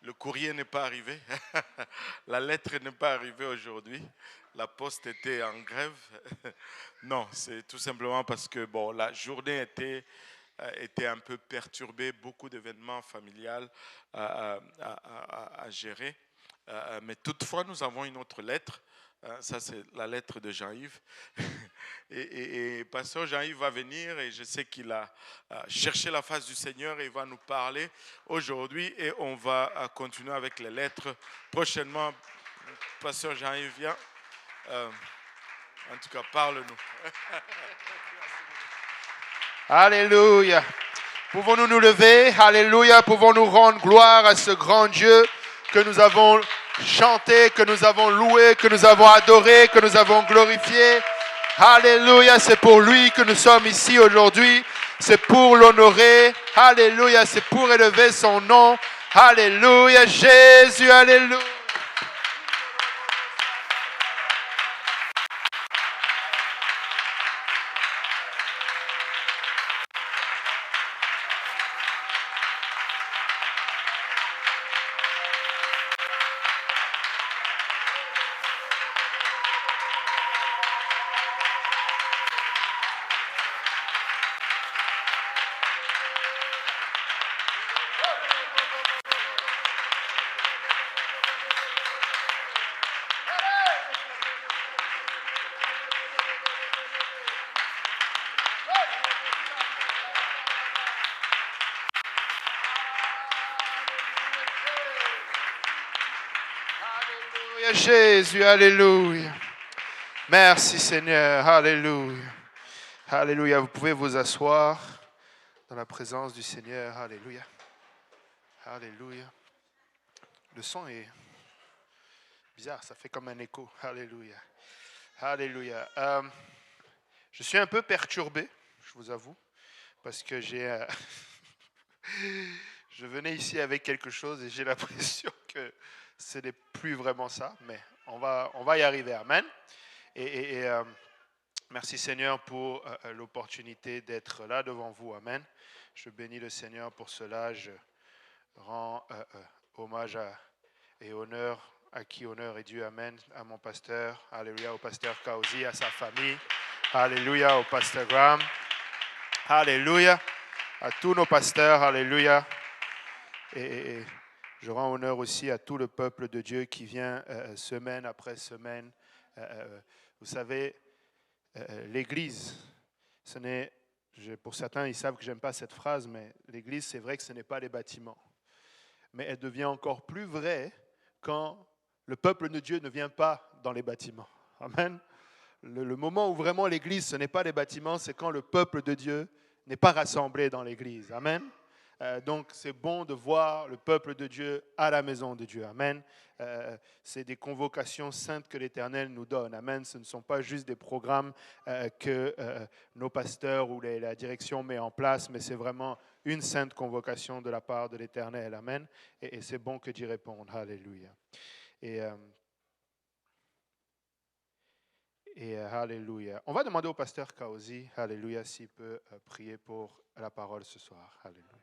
Le courrier n'est pas arrivé. La lettre n'est pas arrivée aujourd'hui. La poste était en grève. Non, c'est tout simplement parce que bon, la journée était un peu perturbée, beaucoup d'événements familiales à gérer. Mais toutefois, nous avons une autre lettre. Ça, c'est la lettre de Jean-Yves. Et Pasteur Jean-Yves va venir et je sais qu'il a cherché la face du Seigneur et il va nous parler aujourd'hui et on va continuer avec les lettres prochainement. Pasteur Jean-Yves, viens. En tout cas, parle-nous. Alléluia. Pouvons-nous nous lever? Alléluia. Pouvons-nous rendre gloire à ce grand Dieu que nous avons chanté, que nous avons loué, que nous avons adoré, que nous avons glorifié. Alléluia. C'est pour lui que nous sommes ici aujourd'hui. C'est pour l'honorer. Alléluia. C'est pour élever son nom. Alléluia. Jésus. Alléluia. Jésus, alléluia. Merci Seigneur, alléluia. Alléluia, vous pouvez vous asseoir dans la présence du Seigneur, alléluia. Alléluia. Le son est bizarre, ça fait comme un écho, alléluia. Alléluia. Je suis un peu perturbé, je vous avoue, parce que je venais ici avec quelque chose et j'ai l'impression que ce n'est plus vraiment ça, mais on va y arriver. Amen. Et merci Seigneur pour l'opportunité d'être là devant vous. Amen. Je bénis le Seigneur pour cela. Je rends hommage et honneur à qui honneur est dû. Amen. À mon pasteur. Alléluia. Au pasteur Kaozi, à sa famille. Alléluia. Au pasteur Graham. Alléluia. À tous nos pasteurs. Alléluia. Et je rends honneur aussi à tout le peuple de Dieu qui vient semaine après semaine. Vous savez, l'Église, pour certains, ils savent que je n'aime pas cette phrase, mais l'Église, c'est vrai que ce n'est pas les bâtiments. Mais elle devient encore plus vraie quand le peuple de Dieu ne vient pas dans les bâtiments. Amen. Le moment où vraiment l'Église, ce n'est pas les bâtiments, c'est quand le peuple de Dieu n'est pas rassemblé dans l'Église. Amen. Donc, c'est bon de voir le peuple de Dieu à la maison de Dieu. Amen. C'est des convocations saintes que l'Éternel nous donne. Amen. Ce ne sont pas juste des programmes que nos pasteurs ou la direction met en place, mais c'est vraiment une sainte convocation de la part de l'Éternel. Amen. Et c'est bon que d'y répondre. Alléluia. Et alléluia. On va demander au pasteur Kaozi, alléluia, s'il peut prier pour la parole ce soir. Alléluia.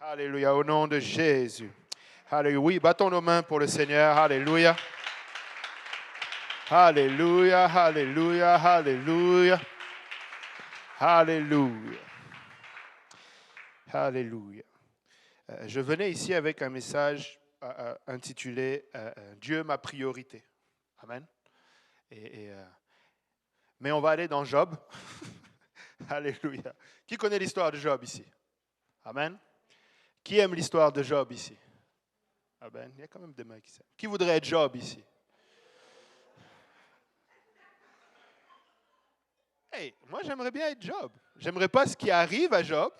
Alléluia, au nom de Jésus. Alléluia. Oui, battons nos mains pour le Seigneur. Alléluia. Alléluia, alléluia, alléluia. Alléluia. Alléluia. Je venais ici avec un message intitulé Dieu ma priorité. Amen. Mais on va aller dans Job. Alléluia. Qui connaît l'histoire de Job ici? Amen. Qui aime l'histoire de Job ici? Amen. Il y a quand même des mains qui s'aiment. Qui voudrait être Job ici? Hey, moi j'aimerais bien être Job. J'aimerais pas ce qui arrive à Job,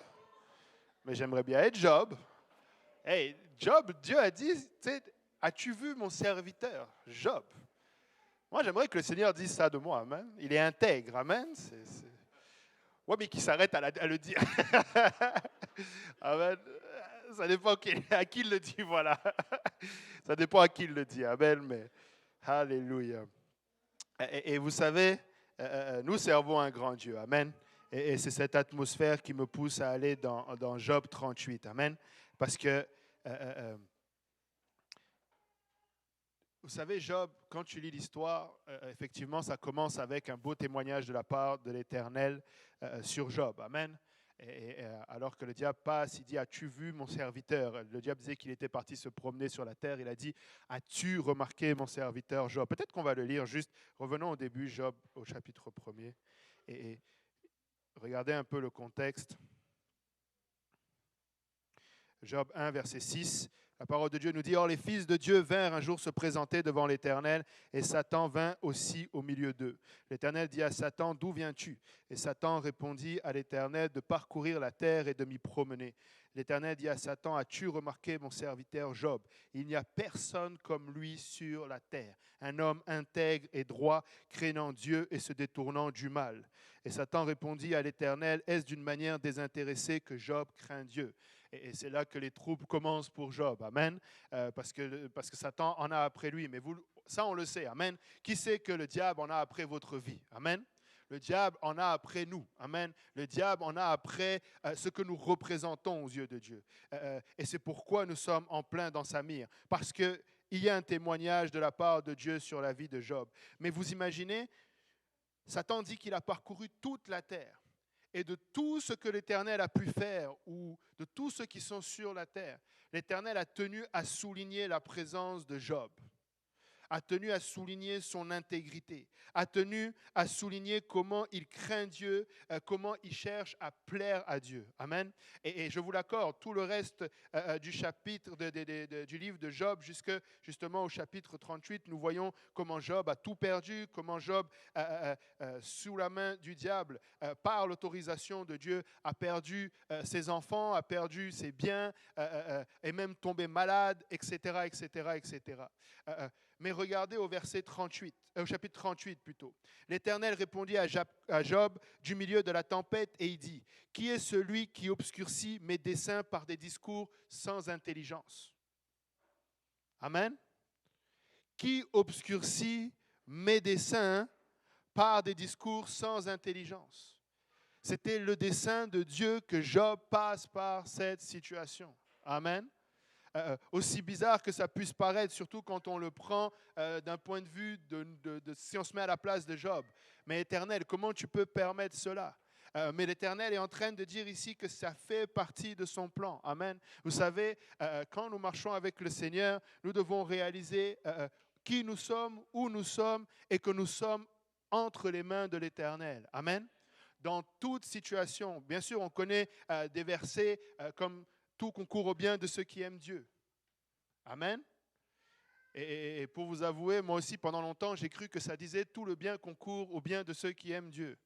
mais j'aimerais bien être Job. Hey, Job, Dieu a dit, as-tu vu mon serviteur, Job? Moi, j'aimerais que le Seigneur dise ça de moi, amen. Il est intègre, amen. Ouais, mais qu'il s'arrête à le dire. Amen. Ça dépend à qui il le dit, voilà. Ça dépend à qui il le dit, amen. Mais, alléluia. Et vous savez, nous servons un grand Dieu, amen. Et c'est cette atmosphère qui me pousse à aller dans Job 38, amen. Parce que, vous savez, Job, quand tu lis l'histoire, effectivement, ça commence avec un beau témoignage de la part de l'Éternel sur Job, amen. Alors que le diable passe, il dit, as-tu vu mon serviteur? Le diable disait qu'il était parti se promener sur la terre. Il a dit, as-tu remarqué mon serviteur Job? Peut-être qu'on va le lire juste. Revenons au début, Job, au chapitre 1er. Et regardez un peu le contexte. Job 1, verset 6. La parole de Dieu nous dit, « Or les fils de Dieu vinrent un jour se présenter devant l'Éternel, et Satan vint aussi au milieu d'eux. L'Éternel dit à Satan, d'où viens-tu? Et Satan répondit à l'Éternel, de parcourir la terre et de m'y promener. L'Éternel dit à Satan, as-tu remarqué mon serviteur Job? Il n'y a personne comme lui sur la terre, un homme intègre et droit, craignant Dieu et se détournant du mal. Et Satan répondit à l'Éternel, est-ce d'une manière désintéressée que Job craint Dieu? Et c'est là que les troubles commencent pour Job, amen, parce que Satan en a après lui, mais ça on le sait, amen. Qui sait que le diable en a après votre vie, amen? Le diable en a après nous, amen. Le diable en a après ce que nous représentons aux yeux de Dieu. Et c'est pourquoi nous sommes en plein dans sa mire, parce qu'il y a un témoignage de la part de Dieu sur la vie de Job. Mais vous imaginez, Satan dit qu'il a parcouru toute la terre. Et de tout ce que l'Éternel a pu faire, ou de tous ceux qui sont sur la terre, l'Éternel a tenu à souligner la présence de Job, a tenu à souligner son intégrité, a tenu à souligner comment il craint Dieu, comment il cherche à plaire à Dieu. Amen. Et je vous l'accorde, tout le reste du chapitre du livre de Job, justement au chapitre 38, nous voyons comment Job a tout perdu, comment Job, sous la main du diable, par l'autorisation de Dieu, a perdu ses enfants, a perdu ses biens, est même tombé malade, etc., etc., etc. Mais regardez au verset 38, au chapitre 38 plutôt. L'Éternel répondit à Job du milieu de la tempête et il dit, « Qui est celui qui obscurcit mes desseins par des discours sans intelligence ?» Amen. Qui obscurcit mes desseins par des discours sans intelligence? C'était le dessein de Dieu que Job passe par cette situation. Amen. Aussi bizarre que ça puisse paraître, surtout quand on le prend d'un point de vue si on se met à la place de Job. Mais Éternel, comment tu peux permettre cela? Mais l'Éternel est en train de dire ici que ça fait partie de son plan. Amen. Vous savez, quand nous marchons avec le Seigneur, nous devons réaliser qui nous sommes, où nous sommes, et que nous sommes entre les mains de l'Éternel. Amen. Dans toute situation, bien sûr, on connaît des versets comme tout concourt au bien de ceux qui aiment Dieu. Amen. Et pour vous avouer, moi aussi, pendant longtemps, j'ai cru que ça disait tout le bien concourt au bien de ceux qui aiment Dieu.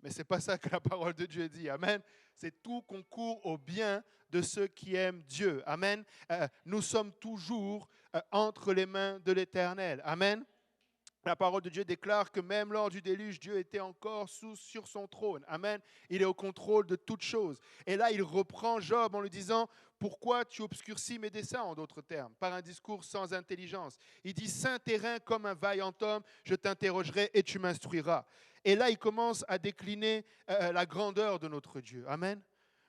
Mais ce n'est pas ça que la parole de Dieu dit. Amen. C'est tout concourt au bien de ceux qui aiment Dieu. Amen. Nous sommes toujours entre les mains de l'Éternel. Amen. La parole de Dieu déclare que même lors du déluge, Dieu était encore sur son trône. Amen. Il est au contrôle de toutes choses. Et là, il reprend Job en lui disant, « Pourquoi tu obscurcis mes desseins ?» en d'autres termes, par un discours sans intelligence. Il dit, « Saint terrain comme un vaillant homme, je t'interrogerai et tu m'instruiras. » Et là, il commence à décliner la grandeur de notre Dieu. Amen.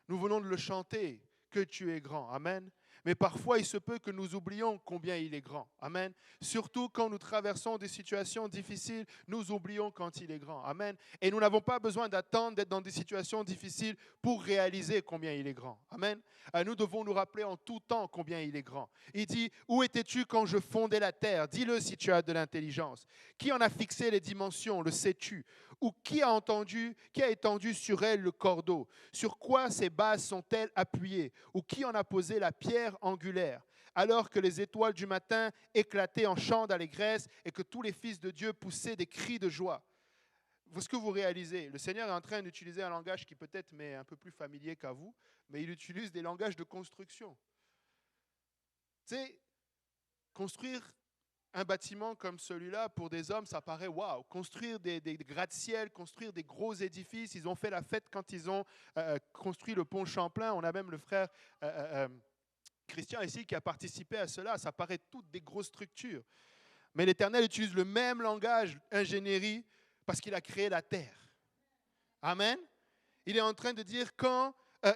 Nous venons de le chanter, que tu es grand. Amen. Mais parfois, il se peut que nous oublions combien il est grand. Amen. Surtout quand nous traversons des situations difficiles, nous oublions quand il est grand. Amen. Et nous n'avons pas besoin d'attendre d'être dans des situations difficiles pour réaliser combien il est grand. Amen. Nous devons nous rappeler en tout temps combien il est grand. Il dit, où étais-tu quand je fondais la terre? Dis-le si tu as de l'intelligence. Qui en a fixé les dimensions? Le sais-tu? Ou qui a étendu sur elle le cordeau? Sur quoi ses bases sont-elles appuyées? Ou qui en a posé la pierre angulaire? Alors que les étoiles du matin éclataient en chants d'allégresse et que tous les fils de Dieu poussaient des cris de joie. Est-ce que vous réalisez? Le Seigneur est en train d'utiliser un langage qui peut-être m'est un peu plus familier qu'à vous, mais il utilise des langages de construction. Tu sais, construire un bâtiment comme celui-là, pour des hommes, ça paraît waouh. Construire des gratte-ciel, construire des gros édifices. Ils ont fait la fête quand ils ont construit le pont Champlain. On a même le frère Christian ici qui a participé à cela. Ça paraît toutes des grosses structures. Mais l'Éternel utilise le même langage, ingénierie, parce qu'il a créé la terre. Amen. Il est en train de dire,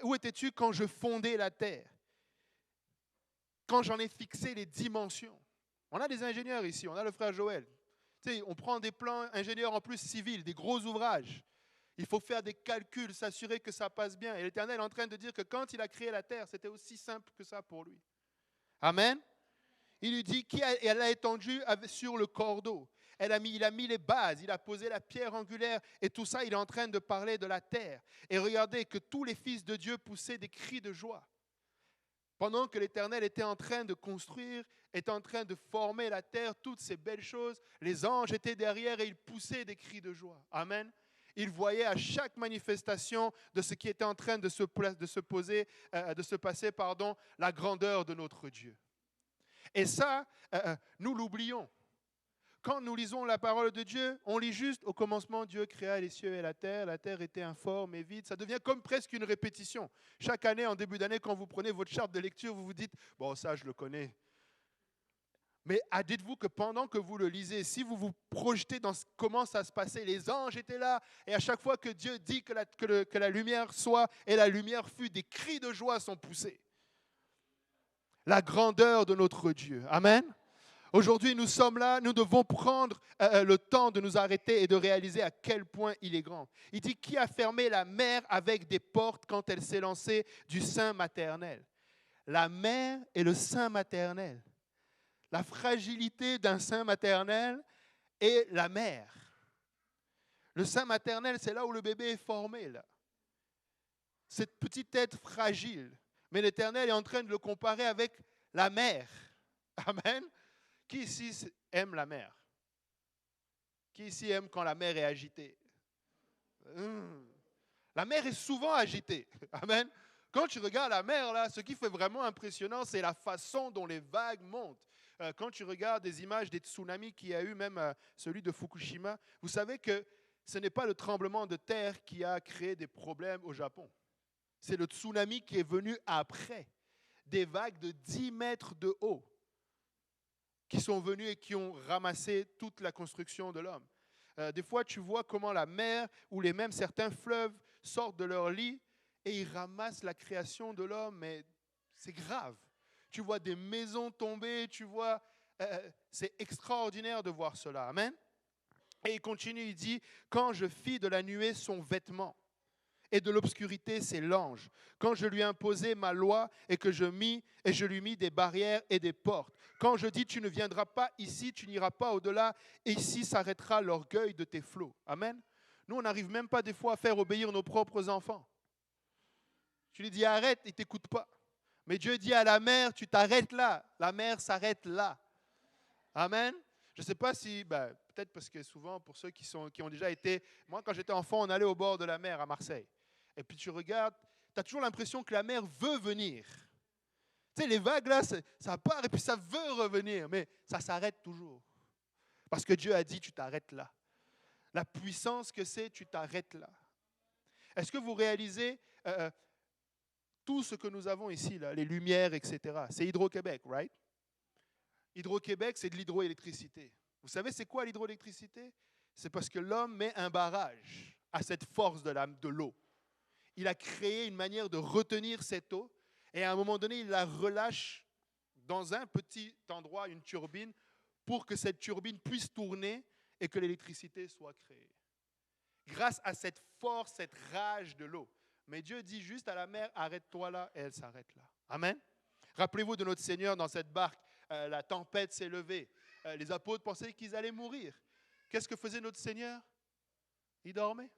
où étais-tu quand je fondais la terre? Quand j'en ai fixé les dimensions. On a des ingénieurs ici, on a le frère Joël. Tu sais, on prend des plans ingénieurs en plus civils, des gros ouvrages. Il faut faire des calculs, s'assurer que ça passe bien. Et l'Éternel est en train de dire que quand il a créé la terre, c'était aussi simple que ça pour lui. Amen. Il lui dit qu'elle a étendu sur le cordeau. Il a mis les bases, il a posé la pierre angulaire. Et tout ça, il est en train de parler de la terre. Et regardez que tous les fils de Dieu poussaient des cris de joie. Pendant que l'Éternel était en train de construire, était en train de former la terre, toutes ces belles choses, les anges étaient derrière et ils poussaient des cris de joie. Amen. Ils voyaient à chaque manifestation de ce qui était en train de se passer, la grandeur de notre Dieu. Et ça, nous l'oublions. Quand nous lisons la parole de Dieu, on lit juste au commencement, Dieu créa les cieux et la terre était informe et vide. Ça devient comme presque une répétition. Chaque année, en début d'année, quand vous prenez votre charte de lecture, vous vous dites, bon, ça, je le connais. Mais dites-vous que pendant que vous le lisez, si vous vous projetez dans comment ça se passait, les anges étaient là, et à chaque fois que Dieu dit que la lumière soit, et la lumière fut, des cris de joie sont poussés. La grandeur de notre Dieu. Amen. Aujourd'hui, nous sommes là, nous devons prendre le temps de nous arrêter et de réaliser à quel point il est grand. Il dit, qui a fermé la mer avec des portes quand elle s'est lancée du sein maternel? La mer et le sein maternel. La fragilité d'un sein maternel et la mer. Le sein maternel, c'est là où le bébé est formé. Là. Cette petite tête fragile. Mais l'Éternel est en train de le comparer avec la mer. Amen. Qui ici aime la mer? Qui ici aime quand la mer est agitée? La mer est souvent agitée. Amen. Quand tu regardes la mer, là, ce qui fait vraiment impressionnant, c'est la façon dont les vagues montent. Quand tu regardes des images des tsunamis qu'il y a eu, même celui de Fukushima, vous savez que ce n'est pas le tremblement de terre qui a créé des problèmes au Japon. C'est le tsunami qui est venu après. Des vagues de 10 mètres de haut qui sont venus et qui ont ramassé toute la construction de l'homme. Des fois, tu vois comment la mer ou même certains fleuves sortent de leur lit et ils ramassent la création de l'homme, mais c'est grave. Tu vois des maisons tomber, c'est extraordinaire de voir cela. Amen. Et il continue, il dit, quand je fis de la nuée son vêtement, et de l'obscurité, c'est l'ange. Quand je lui imposai ma loi et que je lui mis des barrières et des portes. Quand je dis, tu ne viendras pas ici, tu n'iras pas au-delà, et ici s'arrêtera l'orgueil de tes flots. Amen. Nous, on n'arrive même pas des fois à faire obéir nos propres enfants. Tu lui dis, arrête, ils ne t'écoutent pas. Mais Dieu dit à la mer, tu t'arrêtes là. La mer s'arrête là. Amen. Je ne sais pas si, peut-être parce que souvent, pour ceux qui ont déjà été, moi quand j'étais enfant, on allait au bord de la mer à Marseille. Et puis tu regardes, tu as toujours l'impression que la mer veut venir. Tu sais, les vagues là, ça part et puis ça veut revenir, mais ça s'arrête toujours. Parce que Dieu a dit, tu t'arrêtes là. La puissance que c'est, tu t'arrêtes là. Est-ce que vous réalisez tout ce que nous avons ici, là, les lumières, etc. C'est Hydro-Québec, right? Hydro-Québec, c'est de l'hydroélectricité. Vous savez, c'est quoi l'hydroélectricité? C'est parce que l'homme met un barrage à cette force de l'eau. Il a créé une manière de retenir cette eau. Et à un moment donné, il la relâche dans un petit endroit, une turbine, pour que cette turbine puisse tourner et que l'électricité soit créée. Grâce à cette force, cette rage de l'eau. Mais Dieu dit juste à la mer, arrête-toi là, et elle s'arrête là. Amen. Rappelez-vous de notre Seigneur dans cette barque. La tempête s'est levée. Les apôtres pensaient qu'ils allaient mourir. Qu'est-ce que faisait notre Seigneur? Il dormait.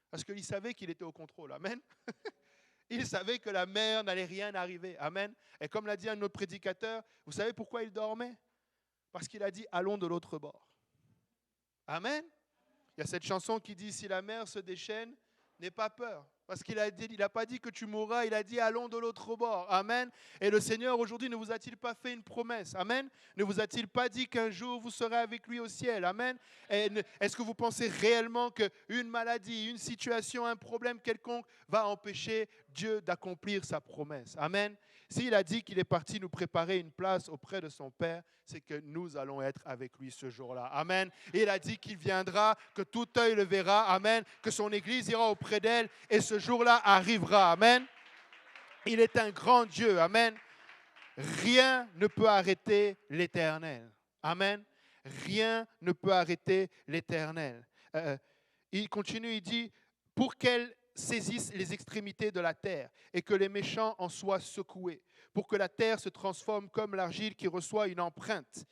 Parce qu'il savait qu'il était au contrôle. Amen. Il savait que la mer n'allait rien arriver. Amen. Et comme l'a dit un de nos prédicateurs, vous savez pourquoi il dormait? Parce qu'il a dit, allons de l'autre bord. Amen. Il y a cette chanson qui dit, si la mer se déchaîne, n'aie pas peur. Parce qu'il n'a pas dit que tu mourras, il a dit allons de l'autre bord. Amen. Et le Seigneur aujourd'hui ne vous a-t-il pas fait une promesse? Amen. Ne vous a-t-il pas dit qu'un jour vous serez avec lui au ciel? Amen. Est-ce que vous pensez réellement qu'une maladie, une situation, un problème quelconque va empêcher Dieu d'accomplir sa promesse? Amen. S'il a dit qu'il est parti nous préparer une place auprès de son Père, c'est que nous allons être avec lui ce jour-là. Amen. Et il a dit qu'il viendra, que tout œil le verra. Amen. Que son Église ira auprès d'elle et ce jour-là arrivera. Amen. Il est un grand Dieu. Amen. Rien ne peut arrêter l'Éternel. Amen. Rien ne peut arrêter l'Éternel. Il continue, il dit, pour qu'elle saisisse les extrémités de la terre et que les méchants en soient secoués, pour que la terre se transforme comme l'argile qui reçoit une empreinte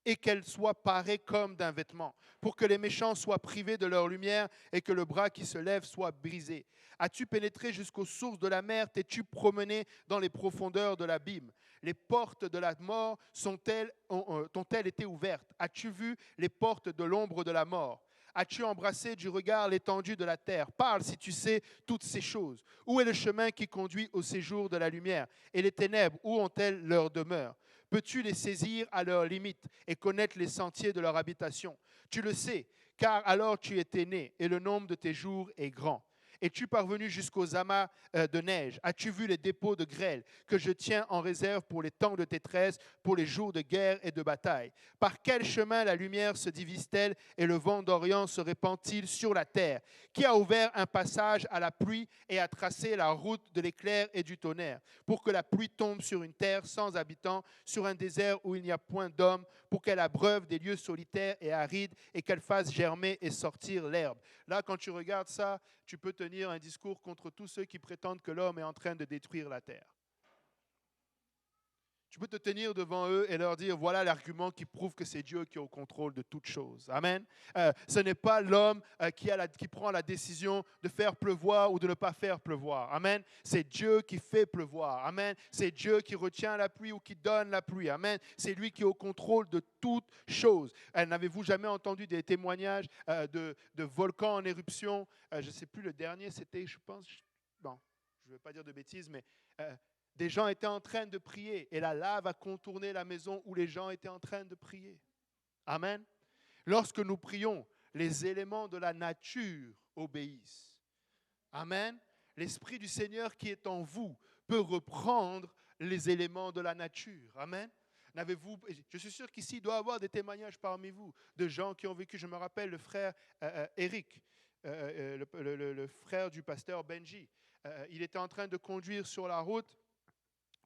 et qu'elle soit parée comme d'un vêtement, pour que les méchants soient privés de leur lumière et que le bras qui se lève soit brisé. As-tu pénétré jusqu'aux sources de la mer? T'es-tu promené dans les profondeurs de l'abîme? Les portes de la mort t'ont-elles été ouvertes? As-tu vu les portes de l'ombre de la mort? As-tu embrassé du regard l'étendue de la terre? Parle si tu sais toutes ces choses. Où est le chemin qui conduit au séjour de la lumière? Et les ténèbres, où ont-elles leur demeure? Peux-tu les saisir à leurs limites et connaître les sentiers de leur habitation? Tu le sais, car alors tu étais né et le nombre de tes jours est grand. Es-tu parvenu jusqu'aux amas de neige? As-tu vu les dépôts de grêle que je tiens en réserve pour les temps de détresse, pour les jours de guerre et de bataille? Par quel chemin la lumière se divise-t-elle et le vent d'Orient se répand-il sur la terre? Qui a ouvert un passage à la pluie et a tracé la route de l'éclair et du tonnerre, pour que la pluie tombe sur une terre sans habitants, sur un désert où il n'y a point d'homme, pour qu'elle abreuve des lieux solitaires et arides et qu'elle fasse germer et sortir l'herbe? Là, quand tu regardes ça, tu peux tenir un discours contre tous ceux qui prétendent que l'homme est en train de détruire la terre. Tu peux te tenir devant eux et leur dire, voilà l'argument qui prouve que c'est Dieu qui est au contrôle de toutes choses. Amen. Ce n'est pas l'homme qui prend la décision de faire pleuvoir ou de ne pas faire pleuvoir. Amen. C'est Dieu qui fait pleuvoir. Amen. C'est Dieu qui retient la pluie ou qui donne la pluie. Amen. C'est lui qui est au contrôle de toutes choses. N'avez-vous jamais entendu des témoignages de volcans en éruption? Je ne sais plus, le dernier, c'était, je pense, bon, je ne veux pas dire de bêtises, mais... des gens étaient en train de prier et la lave a contourné la maison où les gens étaient en train de prier. Amen. Lorsque nous prions, les éléments de la nature obéissent. Amen. L'Esprit du Seigneur qui est en vous peut reprendre les éléments de la nature. Amen. Je suis sûr qu'ici, il doit y avoir des témoignages parmi vous de gens qui ont vécu. Je me rappelle le frère Eric, le frère du pasteur Benji. Il était en train de conduire sur la route.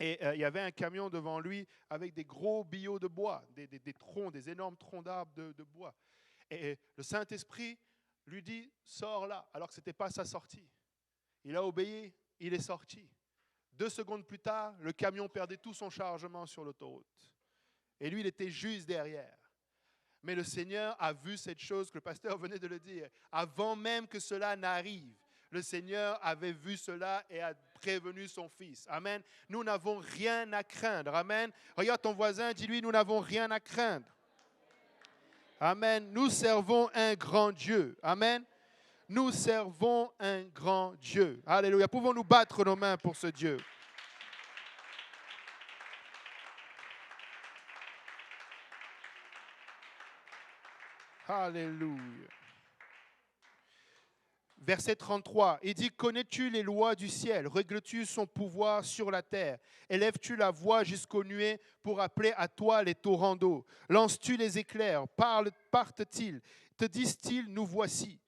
Et il y avait un camion devant lui avec des gros billots de bois, des troncs, des énormes troncs d'arbres de bois. Et le Saint-Esprit lui dit, sors là, alors que ce n'était pas sa sortie. Il a obéi, il est sorti. 2 secondes plus tard, le camion perdait tout son chargement sur l'autoroute. Et lui, il était juste derrière. Mais le Seigneur a vu cette chose que le pasteur venait de le dire. Avant même que cela n'arrive, le Seigneur avait vu cela et a prévenu son fils. Amen. Nous n'avons rien à craindre. Amen. Regarde ton voisin, dis-lui, nous n'avons rien à craindre. Amen. Nous servons un grand Dieu. Amen. Nous servons un grand Dieu. Alléluia. Pouvons-nous battre nos mains pour ce Dieu? Alléluia. Verset 33, il dit, connais-tu les lois du ciel? Règles-tu son pouvoir sur la terre? Élèves-tu la voix jusqu'aux nuées pour appeler à toi les torrents d'eau? Lances-tu les éclairs? Partent-ils? Te disent-ils, nous voici?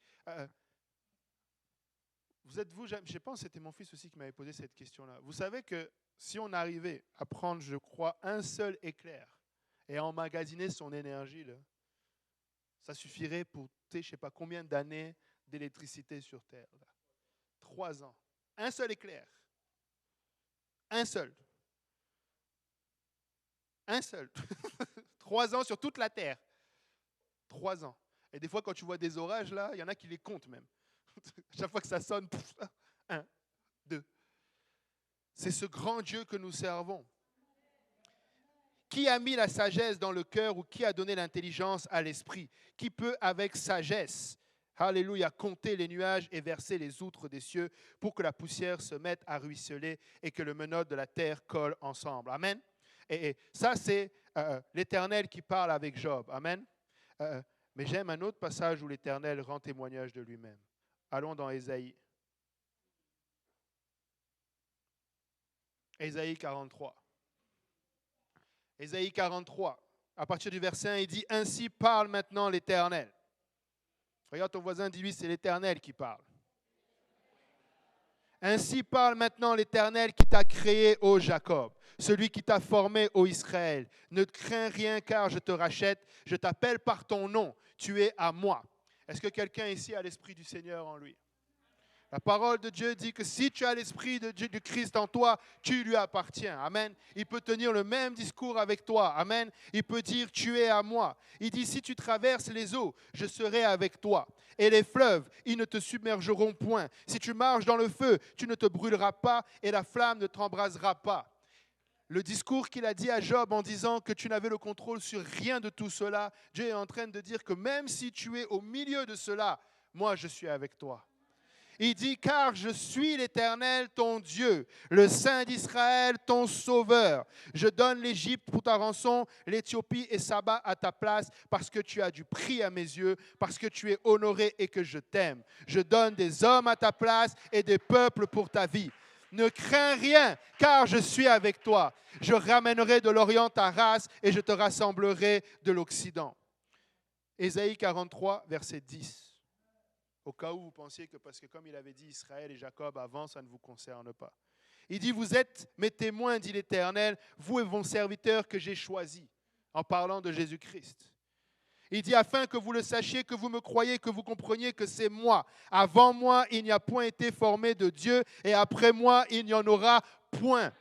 je pense que c'était mon fils aussi qui m'avait posé cette question-là. Vous savez que si on arrivait à prendre, je crois, un seul éclair et à emmagasiner son énergie, là, ça suffirait pour, je ne sais pas combien d'années d'électricité sur Terre. Là. 3 ans. Un seul éclair. Un seul. Un seul. 3 ans sur toute la Terre. 3 ans. Et des fois, quand tu vois des orages, là, il y en a qui les comptent même. Chaque fois que ça sonne, 1, 2. C'est ce grand Dieu que nous servons. Qui a mis la sagesse dans le cœur ou qui a donné l'intelligence à l'esprit? Qui peut avec sagesse, alléluia, compter les nuages et verser les outres des cieux pour que la poussière se mette à ruisseler et que le menottes de la terre colle ensemble? Amen. Et ça, c'est l'Éternel qui parle avec Job. Amen. Mais j'aime un autre passage où l'Éternel rend témoignage de lui-même. Allons dans Ésaïe. Ésaïe 43. Ésaïe 43, à partir du verset 1, il dit « Ainsi parle maintenant l'Éternel ». Regarde ton voisin, dis-lui, c'est l'Éternel qui parle. « Ainsi parle maintenant l'Éternel qui t'a créé, ô Jacob, celui qui t'a formé, ô Israël. Ne crains rien car je te rachète, je t'appelle par ton nom, tu es à moi. » Est-ce que quelqu'un ici a l'Esprit du Seigneur en lui? La parole de Dieu dit que si tu as l'Esprit de Christ en toi, tu lui appartiens. Amen. Il peut tenir le même discours avec toi. Amen. Il peut dire, tu es à moi. Il dit, si tu traverses les eaux, je serai avec toi. Et les fleuves, ils ne te submergeront point. Si tu marches dans le feu, tu ne te brûleras pas et la flamme ne t'embrasera pas. Le discours qu'il a dit à Job en disant que tu n'avais le contrôle sur rien de tout cela, Dieu est en train de dire que même si tu es au milieu de cela, moi je suis avec toi. Il dit, car je suis l'Éternel, ton Dieu, le Saint d'Israël, ton Sauveur. Je donne l'Égypte pour ta rançon, l'Éthiopie et Saba à ta place, parce que tu as du prix à mes yeux, parce que tu es honoré et que je t'aime. Je donne des hommes à ta place et des peuples pour ta vie. Ne crains rien, car je suis avec toi. Je ramènerai de l'Orient ta race et je te rassemblerai de l'Occident. Ésaïe 43, verset 10. Au cas où vous pensiez que parce que comme il avait dit Israël et Jacob avant, ça ne vous concerne pas. Il dit, vous êtes mes témoins, dit l'Éternel, vous et vos serviteurs que j'ai choisis, en parlant de Jésus-Christ. Il dit, afin que vous le sachiez, que vous me croyez, que vous compreniez que c'est moi. Avant moi, il n'y a point été formé de Dieu, et après moi, il n'y en aura point.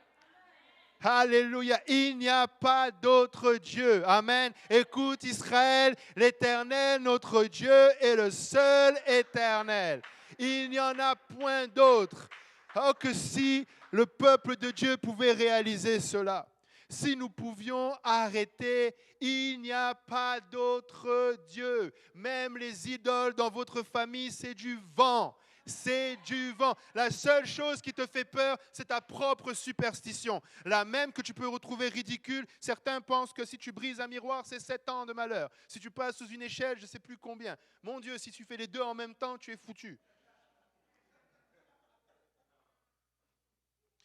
Alléluia, il n'y a pas d'autre Dieu. Amen. Écoute Israël, l'Éternel, notre Dieu, est le seul éternel. Il n'y en a point d'autre. Oh, que si le peuple de Dieu pouvait réaliser cela. Si nous pouvions arrêter, il n'y a pas d'autre Dieu. Même les idoles dans votre famille, c'est du vent. C'est du vent. La seule chose qui te fait peur, c'est ta propre superstition. La même que tu peux retrouver ridicule. Certains pensent que si tu brises un miroir, c'est 7 ans de malheur. Si tu passes sous une échelle, je ne sais plus combien. Mon Dieu, si tu fais les deux en même temps, tu es foutu.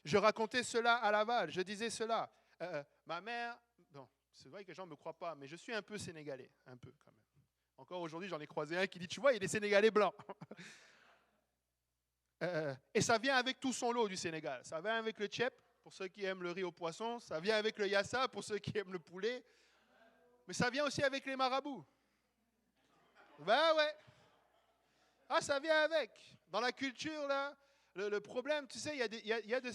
Je racontais cela à Laval. Je disais cela. Ma mère, bon, c'est vrai que les gens ne me croient pas, mais je suis un peu sénégalais. Un peu quand même. Encore aujourd'hui, j'en ai croisé un qui dit, tu vois, il est sénégalais blanc. Et ça vient avec tout son lot du Sénégal. Ça vient avec le tchèp, pour ceux qui aiment le riz au poisson. Ça vient avec le yassa, pour ceux qui aiment le poulet. Mais ça vient aussi avec les marabouts. Ben ouais. Ah, ça vient avec. Dans la culture, là, le problème, tu sais, il y a de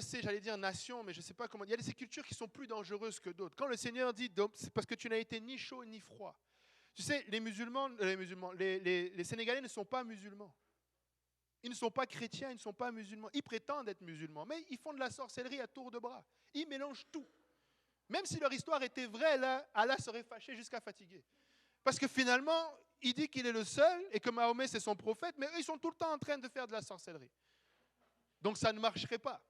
ces, j'allais dire nations, mais je ne sais pas comment. Il y a de ces cultures qui sont plus dangereuses que d'autres. Quand le Seigneur dit, c'est parce que tu n'as été ni chaud ni froid. Tu sais, les Sénégalais ne sont pas musulmans. Ils ne sont pas chrétiens, ils ne sont pas musulmans. Ils prétendent être musulmans, mais ils font de la sorcellerie à tour de bras. Ils mélangent tout. Même si leur histoire était vraie, là, Allah serait fâché jusqu'à fatiguer. Parce que finalement, il dit qu'il est le seul et que Mahomet c'est son prophète, mais eux, ils sont tout le temps en train de faire de la sorcellerie. Donc ça ne marcherait pas.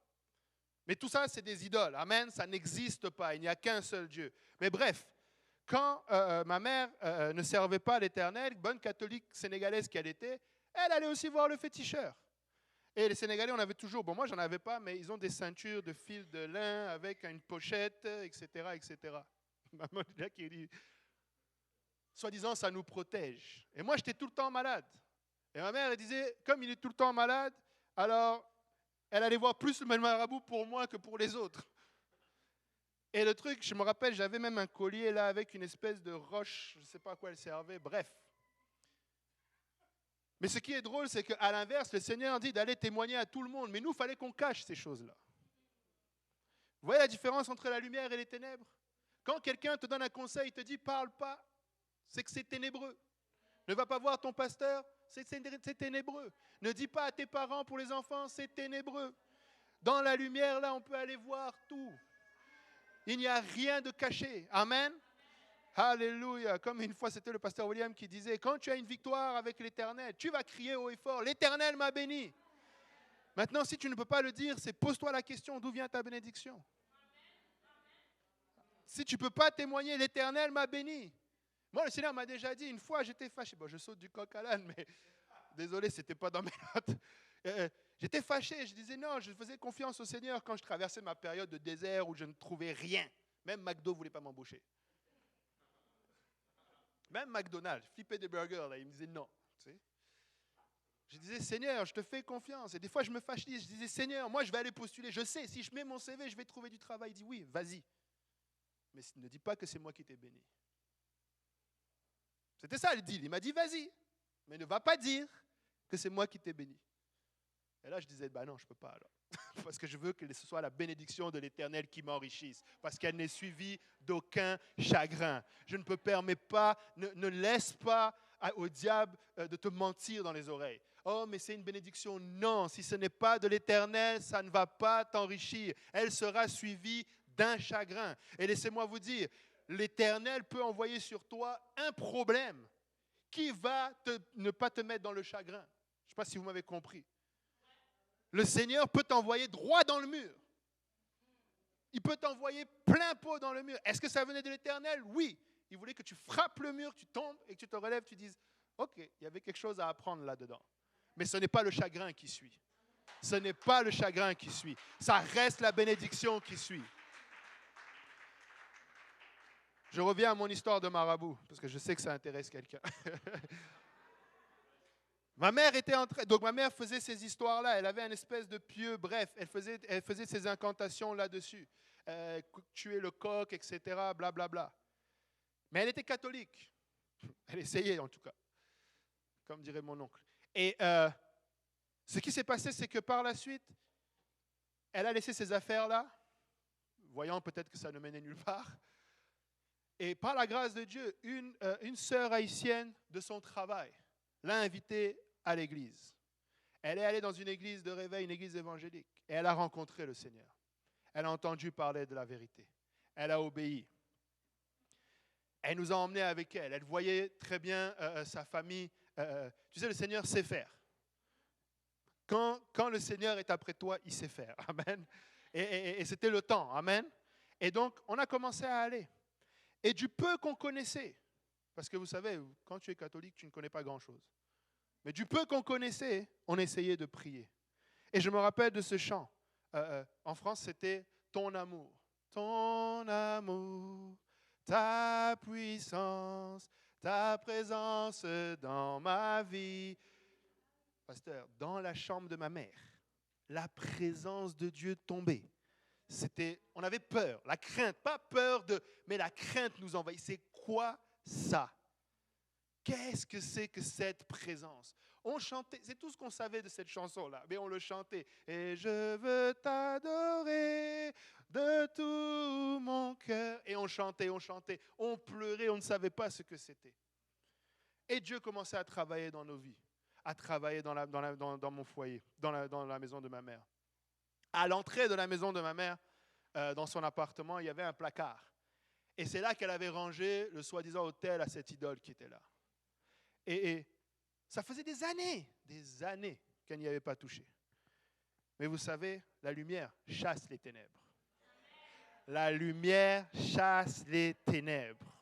Mais tout ça, c'est des idoles. Amen, ça n'existe pas. Il n'y a qu'un seul Dieu. Mais bref, quand ma mère ne servait pas l'Éternel, bonne catholique sénégalaise qu'elle était, elle allait aussi voir le féticheur. Et les Sénégalais, on avait toujours, bon moi j'en avais pas, mais ils ont des ceintures de fil de lin avec une pochette, etc., etc. Maman qui dit, soi-disant, ça nous protège. Et moi, j'étais tout le temps malade. Et ma mère, elle disait, comme il est tout le temps malade, alors elle allait voir plus le marabout pour moi que pour les autres. Et le truc, je me rappelle, j'avais même un collier là avec une espèce de roche, je ne sais pas à quoi elle servait, bref. Mais ce qui est drôle, c'est qu'à l'inverse, le Seigneur dit d'aller témoigner à tout le monde. Mais nous, il fallait qu'on cache ces choses-là. Vous voyez la différence entre la lumière et les ténèbres? Quand quelqu'un te donne un conseil, il te dit « parle pas », c'est que c'est ténébreux. Ne va pas voir ton pasteur, c'est ténébreux. Ne dis pas à tes parents pour les enfants, c'est ténébreux. Dans la lumière, là, on peut aller voir tout. Il n'y a rien de caché. Amen. Alléluia. Comme une fois, c'était le pasteur William qui disait, quand tu as une victoire avec l'Éternel, tu vas crier haut et fort, l'Éternel m'a béni. Maintenant, si tu ne peux pas le dire, c'est pose-toi la question, d'où vient ta bénédiction? Si tu ne peux pas témoigner, l'Éternel m'a béni. Moi, le Seigneur m'a déjà dit, une fois, j'étais fâché. Bon, je saute du coq à l'âne, mais désolé, ce n'était pas dans mes notes. J'étais fâché, je disais non, je faisais confiance au Seigneur quand je traversais ma période de désert où je ne trouvais rien. Même McDo ne voulait pas m'embaucher. Même McDonald's, flipper des burgers, là, il me disait non. Tu sais. Je disais, Seigneur, je te fais confiance. Et des fois, je me fâchais, je disais, Seigneur, moi, je vais aller postuler. Je sais, si je mets mon CV, je vais trouver du travail. Il dit, oui, vas-y. Mais ne dis pas que c'est moi qui t'ai béni. C'était ça le deal. Il m'a dit, vas-y. Mais ne va pas dire que c'est moi qui t'ai béni. Et là, je disais, bah non, je ne peux pas alors. Parce que je veux que ce soit la bénédiction de l'Éternel qui m'enrichisse. Parce qu'elle n'est suivie d'aucun chagrin. Je ne me permets pas, ne laisse pas au diable de te mentir dans les oreilles. Oh, mais c'est une bénédiction. Non, si ce n'est pas de l'Éternel, ça ne va pas t'enrichir. Elle sera suivie d'un chagrin. Et laissez-moi vous dire, l'Éternel peut envoyer sur toi un problème qui va ne pas te mettre dans le chagrin. Je ne sais pas si vous m'avez compris. Le Seigneur peut t'envoyer droit dans le mur. Il peut t'envoyer plein pot dans le mur. Est-ce que ça venait de l'Éternel? Oui. Il voulait que tu frappes le mur, tu tombes et que tu te relèves, tu dises, OK, il y avait quelque chose à apprendre là-dedans. Mais ce n'est pas le chagrin qui suit. Ce n'est pas le chagrin qui suit. Ça reste la bénédiction qui suit. Je reviens à mon histoire de marabout, parce que je sais que ça intéresse quelqu'un. Ma mère était donc ma mère faisait ces histoires-là. Elle avait une espèce de pieu, bref, elle faisait ces incantations là-dessus. Tuer le coq, etc., blablabla. Bla, bla. Mais elle était catholique. Elle essayait en tout cas, comme dirait mon oncle. Et ce qui s'est passé, c'est que par la suite, elle a laissé ces affaires-là, voyant peut-être que ça ne menait nulle part. Et par la grâce de Dieu, une sœur haïtienne de son travail l'a invitée à l'église. Elle est allée dans une église de réveil, une église évangélique, et elle a rencontré le Seigneur. Elle a entendu parler de la vérité. Elle a obéi. Elle nous a emmenés avec elle. Elle voyait très bien sa famille. Tu sais, le Seigneur sait faire. Quand le Seigneur est après toi, il sait faire. Amen. Et c'était le temps. Amen. Et donc, on a commencé à aller. Et du peu qu'on connaissait, parce que vous savez, quand tu es catholique, tu ne connais pas grand-chose. Mais du peu qu'on connaissait, on essayait de prier. Et je me rappelle de ce chant. En France, c'était « Ton amour, ta puissance, ta présence dans ma vie. » Pasteur, dans la chambre de ma mère, la présence de Dieu tombait. On avait peur, la crainte, pas peur mais la crainte nous envahissait. C'est quoi ça? Qu'est-ce que c'est que cette présence? On chantait, c'est tout ce qu'on savait de cette chanson-là, mais on le chantait. Et je veux t'adorer de tout mon cœur. Et on chantait, on pleurait, on ne savait pas ce que c'était. Et Dieu commençait à travailler dans nos vies, à travailler dans mon foyer, dans la maison de ma mère. À l'entrée de la maison de ma mère, dans son appartement, il y avait un placard. Et c'est là qu'elle avait rangé le soi-disant autel à cette idole qui était là. Et ça faisait des années qu'elle n'y avait pas touché. Mais vous savez, la lumière chasse les ténèbres. La lumière chasse les ténèbres.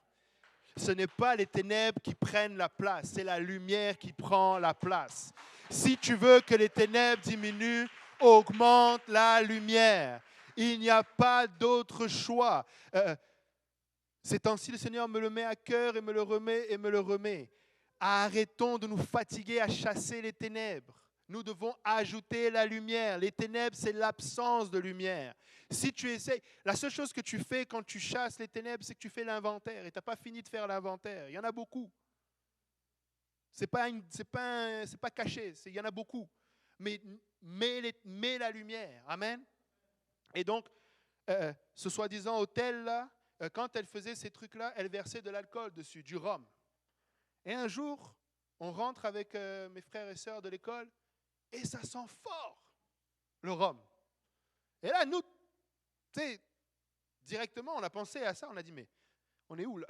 Ce n'est pas les ténèbres qui prennent la place, c'est la lumière qui prend la place. Si tu veux que les ténèbres diminuent, augmente la lumière. Il n'y a pas d'autre choix. Ces temps-ci, le Seigneur me le met à cœur et me le remet et me le remet. Arrêtons de nous fatiguer à chasser les ténèbres. Nous devons ajouter la lumière. Les ténèbres, c'est l'absence de lumière. Si tu essaies, la seule chose que tu fais quand tu chasses les ténèbres, c'est que tu fais l'inventaire et tu n'as pas fini de faire l'inventaire. Il y en a beaucoup. C'est pas caché, il y en a beaucoup. Mais mets la lumière. Amen. Et donc, ce soi-disant hôtel-là, quand elle faisait ces trucs-là, elle versait de l'alcool dessus, du rhum. Et un jour, on rentre avec mes frères et sœurs de l'école et ça sent fort, le rhum. Et là, nous, tu sais, directement, on a pensé à ça, on a dit, mais on est où là?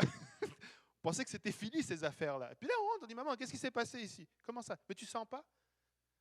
On pensait que c'était fini ces affaires-là. Et puis là, on rentre, on dit, maman, qu'est-ce qui s'est passé ici? Comment ça? Mais tu sens pas?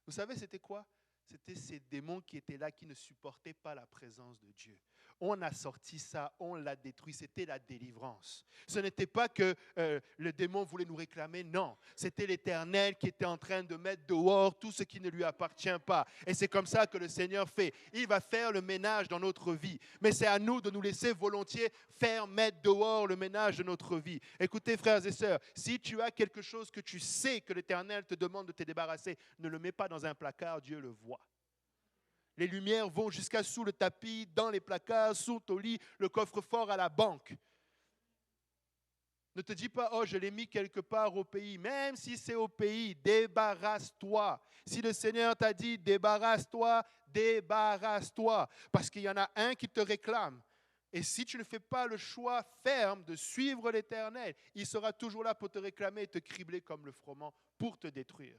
Vous savez, c'était quoi? C'était ces démons qui étaient là, qui ne supportaient pas la présence de Dieu. On a sorti ça, on l'a détruit, c'était la délivrance. Ce n'était pas que le démon voulait nous réclamer, non. C'était l'Éternel qui était en train de mettre dehors tout ce qui ne lui appartient pas. Et c'est comme ça que le Seigneur fait. Il va faire le ménage dans notre vie. Mais c'est à nous de nous laisser volontiers faire mettre dehors le ménage de notre vie. Écoutez, frères et sœurs, si tu as quelque chose que tu sais que l'Éternel te demande de te débarrasser, ne le mets pas dans un placard, Dieu le voit. Les lumières vont jusqu'à sous le tapis, dans les placards, sous ton lit, le coffre-fort à la banque. Ne te dis pas, oh, je l'ai mis quelque part au pays. Même si c'est au pays, débarrasse-toi. Si le Seigneur t'a dit, débarrasse-toi, débarrasse-toi. Parce qu'il y en a un qui te réclame. Et si tu ne fais pas le choix ferme de suivre l'Éternel, il sera toujours là pour te réclamer et te cribler comme le froment pour te détruire.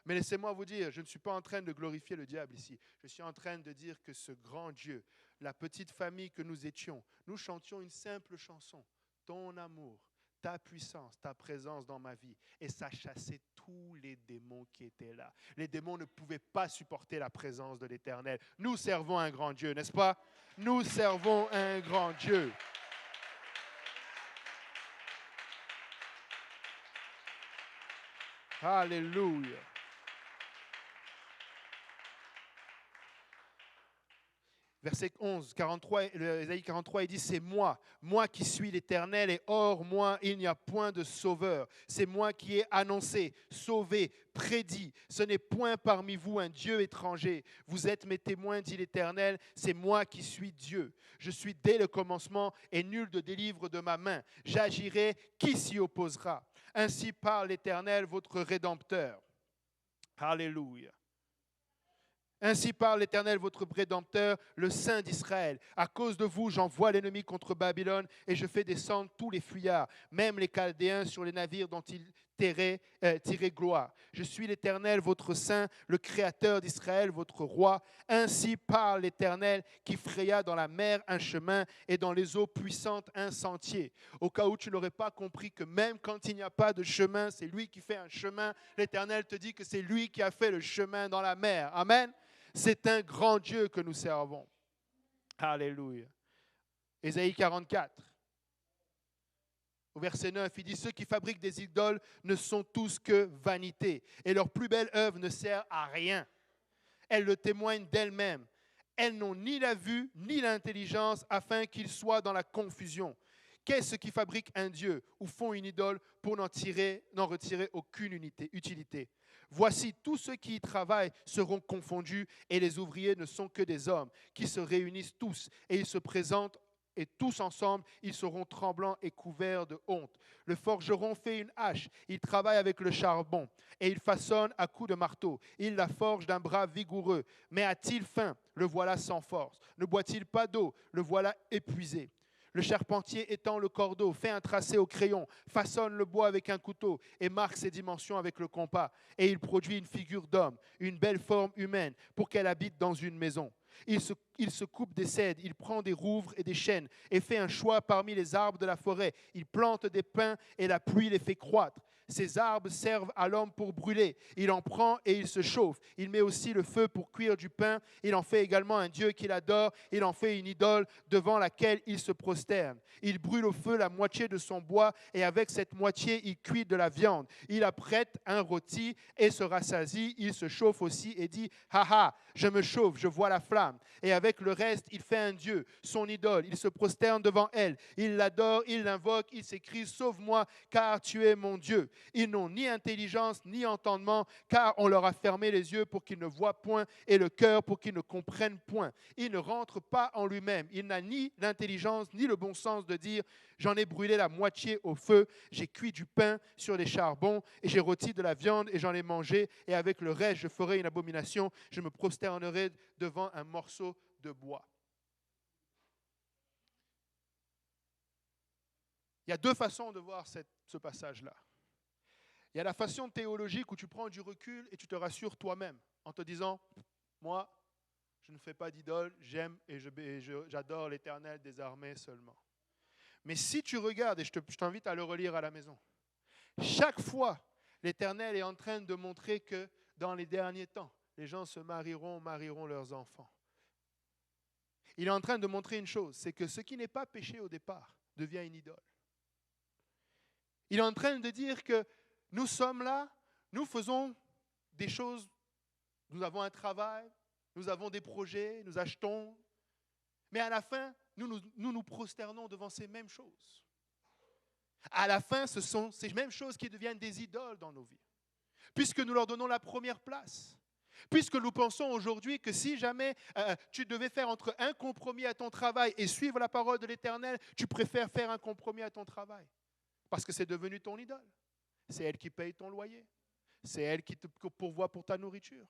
Mais laissez-moi vous dire, je ne suis pas en train de glorifier le diable ici. Je suis en train de dire que ce grand Dieu, la petite famille que nous étions, nous chantions une simple chanson. Ton amour, ta puissance, ta présence dans ma vie. Et ça chassait tous les démons qui étaient là. Les démons ne pouvaient pas supporter la présence de l'Éternel. Nous servons un grand Dieu, n'est-ce pas? Nous servons un grand Dieu. Alléluia. Verset 11, 43, Ésaïe 43, il dit, c'est moi qui suis l'Éternel, et hors moi, il n'y a point de sauveur. C'est moi qui ai annoncé, sauvé, prédit. Ce n'est point parmi vous un Dieu étranger. Vous êtes mes témoins, dit l'Éternel, c'est moi qui suis Dieu. Je suis dès le commencement, et nul ne délivre de ma main. J'agirai, qui s'y opposera? Ainsi parle l'Éternel, votre Rédempteur. Alléluia. Ainsi parle l'Éternel, votre Rédempteur, le Saint d'Israël. À cause de vous, j'envoie l'ennemi contre Babylone et je fais descendre tous les fuyards, même les Chaldéens sur les navires dont ils tiraient gloire. Je suis l'Éternel, votre Saint, le Créateur d'Israël, votre Roi. Ainsi parle l'Éternel qui fraya dans la mer un chemin et dans les eaux puissantes un sentier. Au cas où tu n'aurais pas compris que même quand il n'y a pas de chemin, c'est lui qui fait un chemin. L'Éternel te dit que c'est lui qui a fait le chemin dans la mer. Amen. C'est un grand Dieu que nous servons. Alléluia. Ésaïe 44. Au verset 9, il dit, ceux qui fabriquent des idoles ne sont tous que vanité, et leur plus belle œuvre ne sert à rien. Elles le témoignent d'elles-mêmes. Elles n'ont ni la vue ni l'intelligence afin qu'ils soient dans la confusion. Qu'est-ce qui fabrique un Dieu ou font une idole pour n'en retirer aucune utilité? Voici, tous ceux qui y travaillent seront confondus et les ouvriers ne sont que des hommes qui se réunissent tous et ils se présentent et tous ensemble, ils seront tremblants et couverts de honte. Le forgeron fait une hache, il travaille avec le charbon et il façonne à coups de marteau. Il la forge d'un bras vigoureux. Mais a-t-il faim? Le voilà sans force. Ne boit-il pas d'eau? Le voilà épuisé. Le charpentier étend le cordeau, fait un tracé au crayon, façonne le bois avec un couteau et marque ses dimensions avec le compas. Et il produit une figure d'homme, une belle forme humaine, pour qu'elle habite dans une maison. Il se coupe des cèdres, il prend des rouvres et des chênes et fait un choix parmi les arbres de la forêt. Il plante des pins et la pluie les fait croître. Ces arbres servent à l'homme pour brûler. Il en prend et il se chauffe. Il met aussi le feu pour cuire du pain. Il en fait également un dieu qu'il adore. Il en fait une idole devant laquelle il se prosterne. Il brûle au feu la moitié de son bois et avec cette moitié, il cuit de la viande. Il apprête un rôti et se rassasie. Il se chauffe aussi et dit, « Ha ha, je me chauffe, je vois la flamme. » Et avec le reste, il fait un dieu, son idole. Il se prosterne devant elle. Il l'adore, il l'invoque, il s'écrie, « Sauve-moi, car tu es mon Dieu. » Ils n'ont ni intelligence ni entendement, car on leur a fermé les yeux pour qu'ils ne voient point et le cœur pour qu'ils ne comprennent point. Il ne rentre pas en lui-même. Il n'a ni l'intelligence ni le bon sens de dire, « J'en ai brûlé la moitié au feu, j'ai cuit du pain sur les charbons et j'ai rôti de la viande et j'en ai mangé et avec le reste je ferai une abomination, je me prosternerai devant un morceau de bois. » Il y a deux façons de voir ce passage-là. Il y a la façon théologique où tu prends du recul et tu te rassures toi-même en te disant, moi, je ne fais pas d'idole, j'aime et j'adore l'Éternel des armées seulement. Mais si tu regardes, et je t'invite à le relire à la maison, chaque fois, l'Éternel est en train de montrer que dans les derniers temps, les gens se marieront leurs enfants. Il est en train de montrer une chose, c'est que ce qui n'est pas péché au départ devient une idole. Il est en train de dire que nous sommes là, nous faisons des choses, nous avons un travail, nous avons des projets, nous achetons, mais à la fin, nous nous prosternons devant ces mêmes choses. À la fin, ce sont ces mêmes choses qui deviennent des idoles dans nos vies, puisque nous leur donnons la première place. Puisque nous pensons aujourd'hui que si jamais tu devais faire entre un compromis à ton travail et suivre la parole de l'Éternel, tu préfères faire un compromis à ton travail. Parce que c'est devenu ton idole. C'est elle qui paye ton loyer. C'est elle qui te pourvoit pour ta nourriture.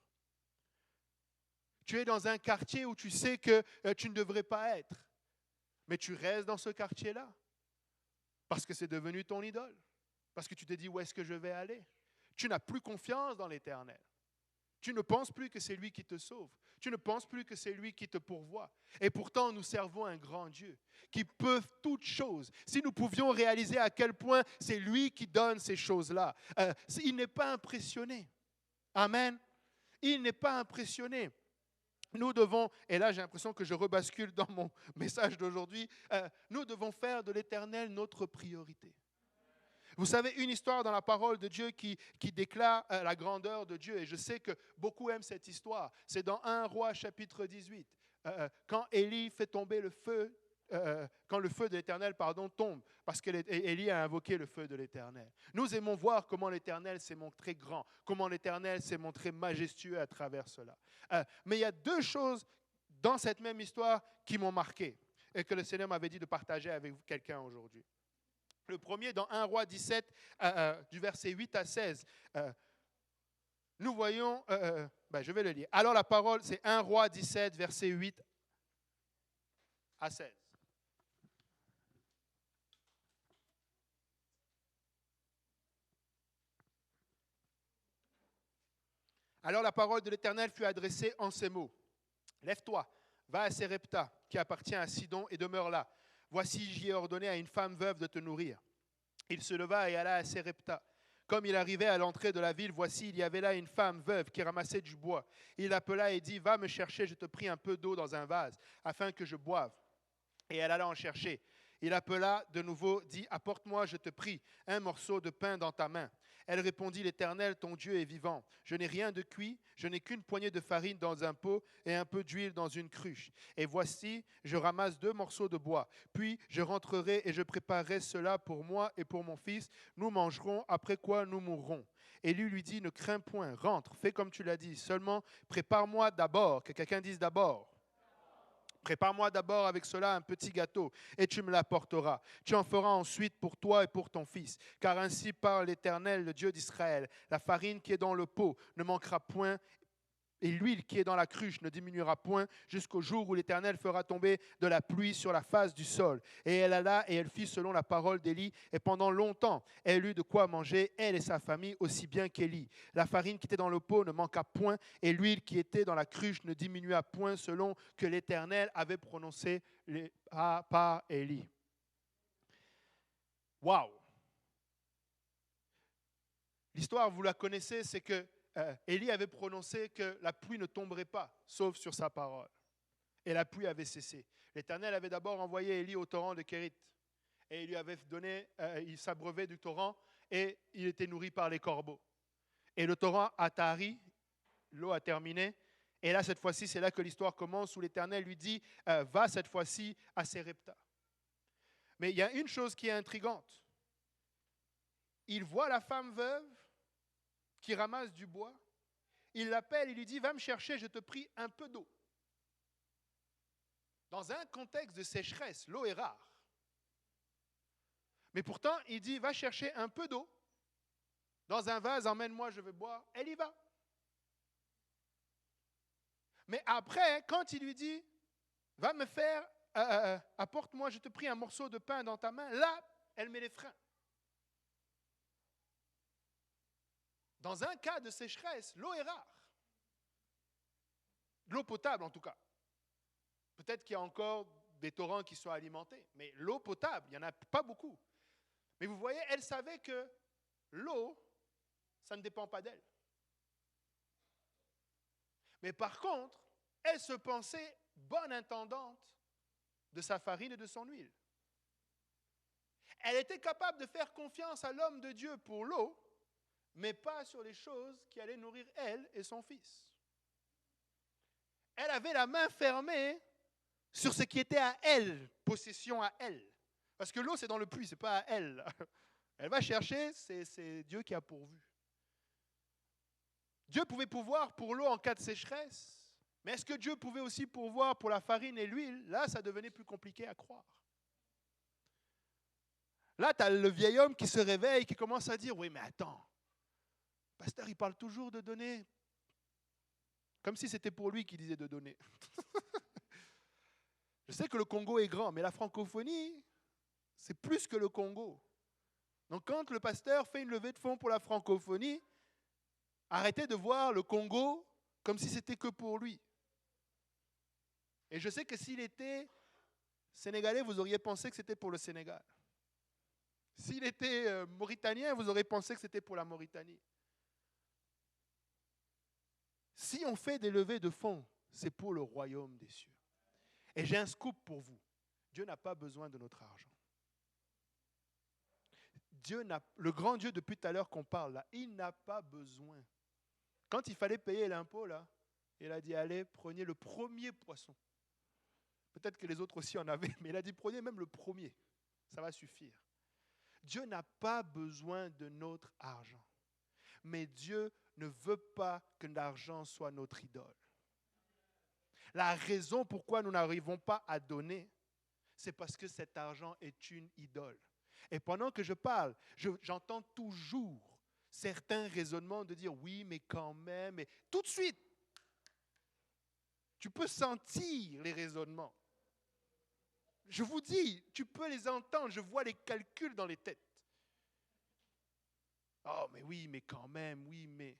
Tu es dans un quartier où tu sais que tu ne devrais pas être. Mais tu restes dans ce quartier-là. Parce que c'est devenu ton idole. Parce que tu te dis où est-ce que je vais aller. Tu n'as plus confiance dans l'Éternel. Tu ne penses plus que c'est lui qui te sauve. Tu ne penses plus que c'est lui qui te pourvoit. Et pourtant, nous servons un grand Dieu qui peut toutes choses. Si nous pouvions réaliser à quel point c'est lui qui donne ces choses-là, il n'est pas impressionné. Amen. Il n'est pas impressionné. Nous devons, et là j'ai l'impression que je rebascule dans mon message d'aujourd'hui, nous devons faire de l'Éternel notre priorité. Vous savez, une histoire dans la parole de Dieu qui déclare la grandeur de Dieu, et je sais que beaucoup aiment cette histoire, c'est dans 1 Roi chapitre 18, quand Élie fait tomber le feu, quand le feu de l'Éternel tombe, parce qu'Élie a invoqué le feu de l'Éternel. Nous aimons voir comment l'Éternel s'est montré grand, comment l'Éternel s'est montré majestueux à travers cela. Mais il y a deux choses dans cette même histoire qui m'ont marqué, et que le Seigneur m'avait dit de partager avec quelqu'un aujourd'hui. Le premier, dans 1 Roi 17, du verset 8 à 16, nous voyons, je vais le lire. Alors la parole, c'est 1 Roi 17, verset 8 à 16. Alors la parole de l'Éternel fut adressée en ces mots. Lève-toi, va à Sérepta, qui appartient à Sidon, et demeure là. Voici, j'y ai ordonné à une femme veuve de te nourrir. Il se leva et alla à Sérepta. Comme il arrivait à l'entrée de la ville, voici, il y avait là une femme veuve qui ramassait du bois. Il l'appela et dit, va me chercher, je te prie, un peu d'eau dans un vase, afin que je boive. Et elle alla en chercher. Il appela de nouveau, dit, apporte-moi, je te prie, un morceau de pain dans ta main. Elle répondit, l'Éternel, ton Dieu est vivant. Je n'ai rien de cuit, je n'ai qu'une poignée de farine dans un pot et un peu d'huile dans une cruche. Et voici, je ramasse 2 morceaux de bois. Puis je rentrerai et je préparerai cela pour moi et pour mon fils. Nous mangerons, après quoi nous mourrons. Élie lui dit, ne crains point, rentre, fais comme tu l'as dit. Seulement, prépare-moi d'abord, que quelqu'un dise d'abord. Prépare-moi d'abord avec cela un petit gâteau et tu me l'apporteras. Tu en feras ensuite pour toi et pour ton fils. Car ainsi parle l'Éternel, le Dieu d'Israël. La farine qui est dans le pot ne manquera point et l'huile qui est dans la cruche ne diminuera point jusqu'au jour où l'Éternel fera tomber de la pluie sur la face du sol. Et elle alla et elle fit selon la parole d'Élie. Et pendant longtemps, elle eut de quoi manger, elle et sa famille, aussi bien qu'Élie. La farine qui était dans le pot ne manqua point et l'huile qui était dans la cruche ne diminua point selon que l'Éternel avait prononcé par Élie. Waouh! L'histoire, vous la connaissez, c'est que Élie avait prononcé que la pluie ne tomberait pas, sauf sur sa parole. Et la pluie avait cessé. L'Éternel avait d'abord envoyé Élie au torrent de Kérit. Et il lui avait donné, il s'abreuvait du torrent et il était nourri par les corbeaux. Et le torrent a tari, l'eau a terminé. Et là, cette fois-ci, c'est là que l'histoire commence, où l'Éternel lui dit, va cette fois-ci à Sérepta. Mais il y a une chose qui est intrigante. Il voit la femme veuve qui ramasse du bois. Il l'appelle, il lui dit, va me chercher, je te prie, un peu d'eau. Dans un contexte de sécheresse, l'eau est rare. Mais pourtant, il dit, va chercher un peu d'eau. Dans un vase, emmène-moi, je vais boire. Elle y va. Mais après, quand il lui dit, va me faire, apporte-moi, je te prie, un morceau de pain dans ta main, là, elle met les freins. Dans un cas de sécheresse, l'eau est rare. L'eau potable, en tout cas. Peut-être qu'il y a encore des torrents qui sont alimentés, mais l'eau potable, il n'y en a pas beaucoup. Mais vous voyez, elle savait que l'eau, ça ne dépend pas d'elle. Mais par contre, elle se pensait bonne intendante de sa farine et de son huile. Elle était capable de faire confiance à l'homme de Dieu pour l'eau, mais pas sur les choses qui allaient nourrir elle et son fils. Elle avait la main fermée sur ce qui était à elle, possession à elle. Parce que l'eau, c'est dans le puits, ce n'est pas à elle. Elle va chercher, c'est Dieu qui a pourvu. Dieu pouvait pourvoir pour l'eau en cas de sécheresse, mais est-ce que Dieu pouvait aussi pourvoir pour la farine et l'huile? Là, ça devenait plus compliqué à croire. Là, tu as le vieil homme qui se réveille, qui commence à dire, oui, mais attends, le pasteur, il parle toujours de donner, comme si c'était pour lui qu'il disait de donner. Je sais que le Congo est grand, mais la francophonie, c'est plus que le Congo. Donc quand le pasteur fait une levée de fonds pour la francophonie, arrêtez de voir le Congo comme si c'était que pour lui. Et je sais que s'il était sénégalais, vous auriez pensé que c'était pour le Sénégal. S'il était mauritanien, vous auriez pensé que c'était pour la Mauritanie. Si on fait des levées de fonds, c'est pour le royaume des cieux. Et j'ai un scoop pour vous. Dieu n'a pas besoin de notre argent. Le grand Dieu depuis tout à l'heure qu'on parle là, il n'a pas besoin. Quand il fallait payer l'impôt là, il a dit allez, prenez le premier poisson. Peut-être que les autres aussi en avaient, mais il a dit prenez même le premier. Ça va suffire. Dieu n'a pas besoin de notre argent. Mais Dieu ne veut pas que l'argent soit notre idole. La raison pourquoi nous n'arrivons pas à donner, c'est parce que cet argent est une idole. Et pendant que je parle, j'entends toujours certains raisonnements de dire oui, mais quand même, et tout de suite, tu peux sentir les raisonnements. Je vous dis, tu peux les entendre, je vois les calculs dans les têtes. Oh, mais oui, mais quand même, oui, mais...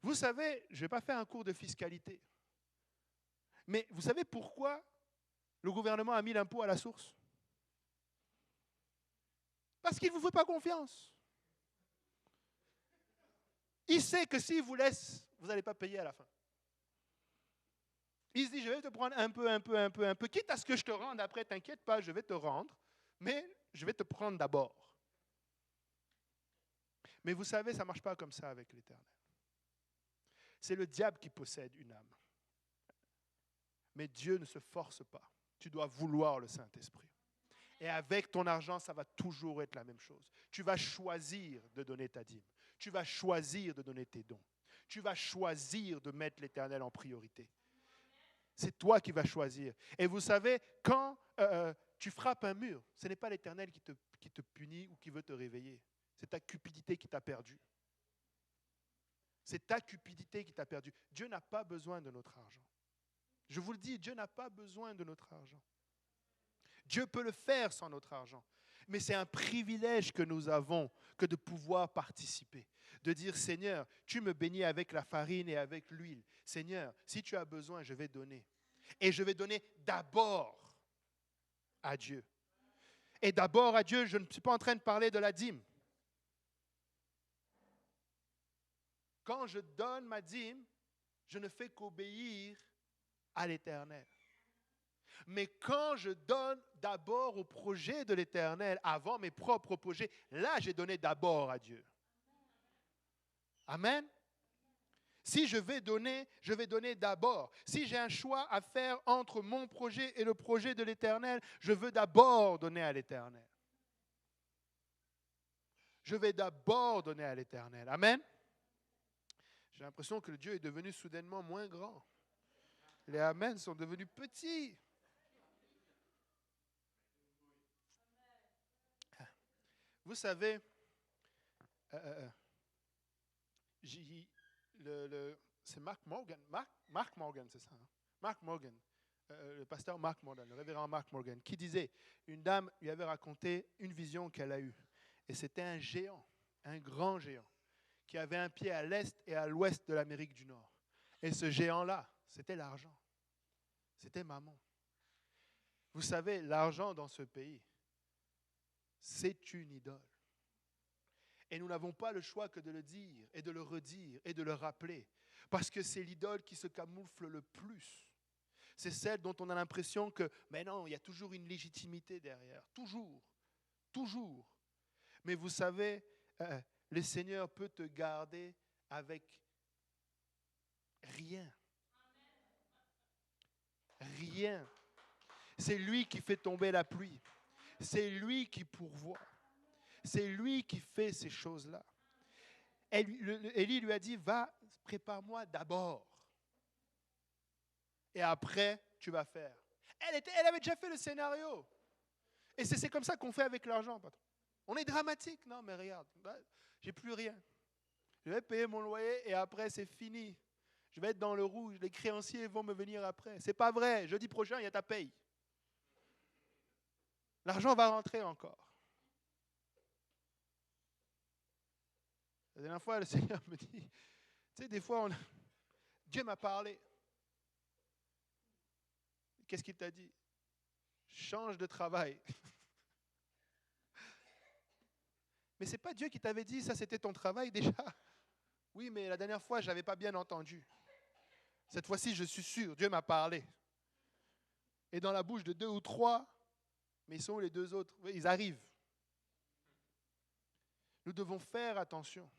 Vous savez, je ne vais pas faire un cours de fiscalité, mais vous savez pourquoi le gouvernement a mis l'impôt à la source? Parce qu'il ne vous fait pas confiance. Il sait que s'il vous laisse, vous n'allez pas payer à la fin. Il se dit, je vais te prendre un peu, quitte à ce que je te rende après, t'inquiète pas, je vais te rendre, mais je vais te prendre d'abord. Mais vous savez, ça ne marche pas comme ça avec l'Éternel. C'est le diable qui possède une âme. Mais Dieu ne se force pas. Tu dois vouloir le Saint-Esprit. Et avec ton argent, ça va toujours être la même chose. Tu vas choisir de donner ta dîme. Tu vas choisir de donner tes dons. Tu vas choisir de mettre l'Éternel en priorité. C'est toi qui vas choisir. Et vous savez, quand tu frappes un mur, ce n'est pas l'Éternel qui te punit ou qui veut te réveiller. C'est ta cupidité qui t'a perdu. C'est ta cupidité qui t'a perdu. Dieu n'a pas besoin de notre argent. Je vous le dis, Dieu n'a pas besoin de notre argent. Dieu peut le faire sans notre argent. Mais c'est un privilège que nous avons que de pouvoir participer. De dire, Seigneur, tu me bénis avec la farine et avec l'huile. Seigneur, si tu as besoin, je vais donner. Et je vais donner d'abord à Dieu. Et d'abord à Dieu, je ne suis pas en train de parler de la dîme. Quand je donne ma dîme, je ne fais qu'obéir à l'Éternel. Mais quand je donne d'abord au projet de l'Éternel, avant mes propres projets, là, j'ai donné d'abord à Dieu. Amen. Si je vais donner d'abord. Si j'ai un choix à faire entre mon projet et le projet de l'Éternel, je veux d'abord donner à l'Éternel. Je vais d'abord donner à l'Éternel. Amen. J'ai l'impression que le Dieu est devenu soudainement moins grand. Les Amen sont devenus petits. Vous savez, c'est Mark Morgan. Mark Morgan, c'est ça. Hein? Mark Morgan, le pasteur Mark Morgan, le révérend Mark Morgan, qui disait, une dame lui avait raconté une vision qu'elle a eue. Et c'était un géant, un grand géant, qui avait un pied à l'est et à l'ouest de l'Amérique du Nord. Et ce géant-là, c'était l'argent. C'était maman. Vous savez, l'argent dans ce pays, c'est une idole. Et nous n'avons pas le choix que de le dire et de le redire et de le rappeler. Parce que c'est l'idole qui se camoufle le plus. C'est celle dont on a l'impression que, mais non, il y a toujours une légitimité derrière. Toujours. Toujours. Mais vous savez, le Seigneur peut te garder avec rien. Rien. C'est lui qui fait tomber la pluie. C'est lui qui pourvoit. C'est lui qui fait ces choses-là. Élie lui a dit, va, prépare-moi d'abord. Et après, tu vas faire. Elle avait déjà fait le scénario. Et c'est comme ça qu'on fait avec l'argent, patron. On est dramatique. Non, mais regarde, j'ai plus rien. Je vais payer mon loyer et après, c'est fini. Je vais être dans le rouge. Les créanciers vont me venir après. C'est pas vrai. Jeudi prochain, il y a ta paye. L'argent va rentrer encore. La dernière fois, le Seigneur me dit, tu sais, des fois, Dieu m'a parlé. Qu'est-ce qu'il t'a dit? Change de travail. Mais ce n'est pas Dieu qui t'avait dit, ça c'était ton travail déjà. Oui, mais la dernière fois, je n'avais pas bien entendu. Cette fois-ci, je suis sûr, Dieu m'a parlé. Et dans la bouche de 2 ou 3, mais ils sont où les 2 autres? Oui, ils arrivent. Nous devons faire attention.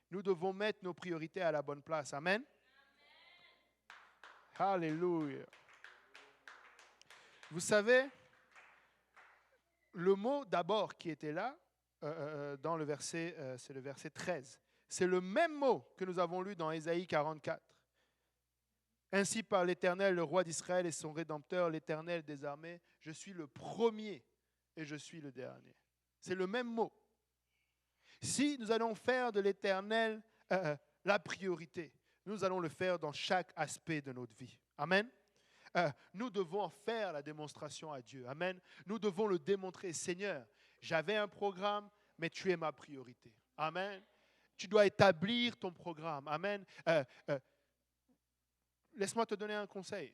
Nous devons mettre nos priorités à la bonne place. Amen. Alléluia. Vous savez, le mot d'abord qui était là, dans le verset, c'est le verset 13. C'est le même mot que nous avons lu dans Ésaïe 44. Ainsi par l'Éternel, le roi d'Israël et son Rédempteur, l'Éternel des armées, je suis le premier et je suis le dernier. C'est le même mot. Si nous allons faire de l'Éternel la priorité, nous allons le faire dans chaque aspect de notre vie. Amen. Nous devons en faire la démonstration à Dieu. Amen. Nous devons le démontrer. Seigneur, j'avais un programme, mais tu es ma priorité. Amen. Tu dois établir ton programme. Amen. Laisse-moi te donner un conseil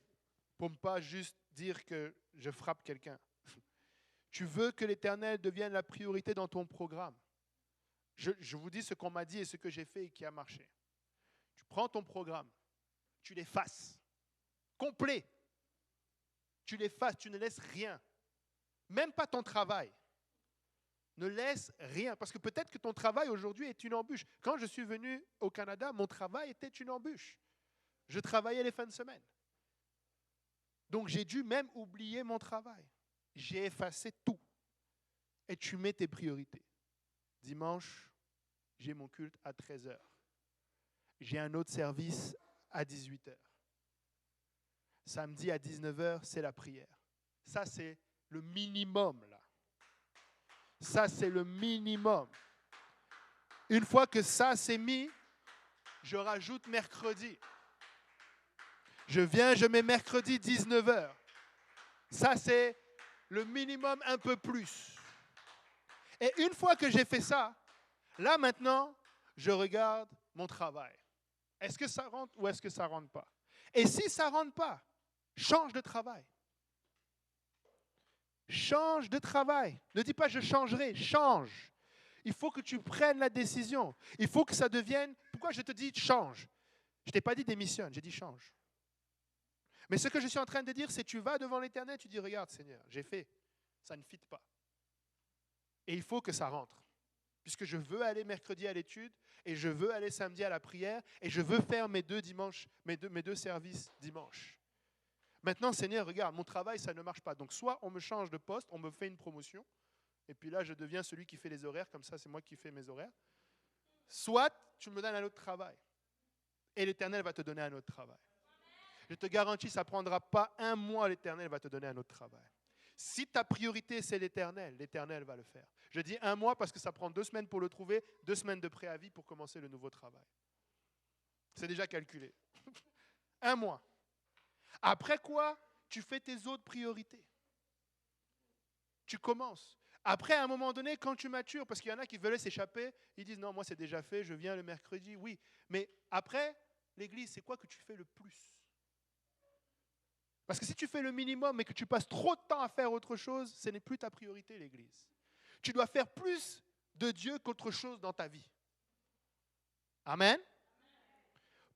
pour ne pas juste dire que je frappe quelqu'un. Tu veux que l'Éternel devienne la priorité dans ton programme. Je vous dis ce qu'on m'a dit et ce que j'ai fait et qui a marché. Tu prends ton programme, tu l'effaces, complet. Tu l'effaces, tu ne laisses rien. Même pas ton travail. Ne laisse rien. Parce que peut-être que ton travail aujourd'hui est une embûche. Quand je suis venu au Canada, mon travail était une embûche. Je travaillais les fins de semaine. Donc j'ai dû même oublier mon travail. J'ai effacé tout. Et tu mets tes priorités. Dimanche, j'ai mon culte à 13h. J'ai un autre service à 18h. Samedi à 19h, c'est la prière. Ça, c'est le minimum, là. Ça, c'est le minimum. Une fois que ça, c'est mis, je rajoute mercredi. Je viens, je mets mercredi 19h. Ça, c'est le minimum, un peu plus. Et une fois que j'ai fait ça, là maintenant, je regarde mon travail. Est-ce que ça rentre ou est-ce que ça ne rentre pas? Et si ça ne rentre pas, change de travail. Change de travail. Ne dis pas je changerai, change. Il faut que tu prennes la décision. Il faut que ça devienne pourquoi je te dis change. Je ne t'ai pas dit démissionne, j'ai dit change. Mais ce que je suis en train de dire, c'est tu vas devant l'Éternel, tu dis regarde Seigneur, j'ai fait, ça ne fit pas. Et il faut que ça rentre. Puisque je veux aller mercredi à l'étude, et je veux aller samedi à la prière, et je veux faire mes deux services dimanche. Maintenant, Seigneur, regarde, mon travail, ça ne marche pas. Donc soit on me change de poste, on me fait une promotion, et puis là, je deviens celui qui fait les horaires, comme ça, c'est moi qui fais mes horaires. Soit tu me donnes un autre travail, et l'Éternel va te donner un autre travail. Je te garantis, ça ne prendra pas un mois, l'Éternel va te donner un autre travail. Si ta priorité, c'est l'Éternel va le faire. Je dis un mois parce que ça prend 2 semaines pour le trouver, 2 semaines de préavis pour commencer le nouveau travail. C'est déjà calculé. Un mois. Après quoi, tu fais tes autres priorités. Tu commences. Après, à un moment donné, quand tu matures, parce qu'il y en a qui veulent s'échapper, ils disent non, moi c'est déjà fait, je viens le mercredi, oui. Mais après, l'église, c'est quoi que tu fais le plus? Parce que si tu fais le minimum et que tu passes trop de temps à faire autre chose, ce n'est plus ta priorité, l'église. Tu dois faire plus de Dieu qu'autre chose dans ta vie. Amen.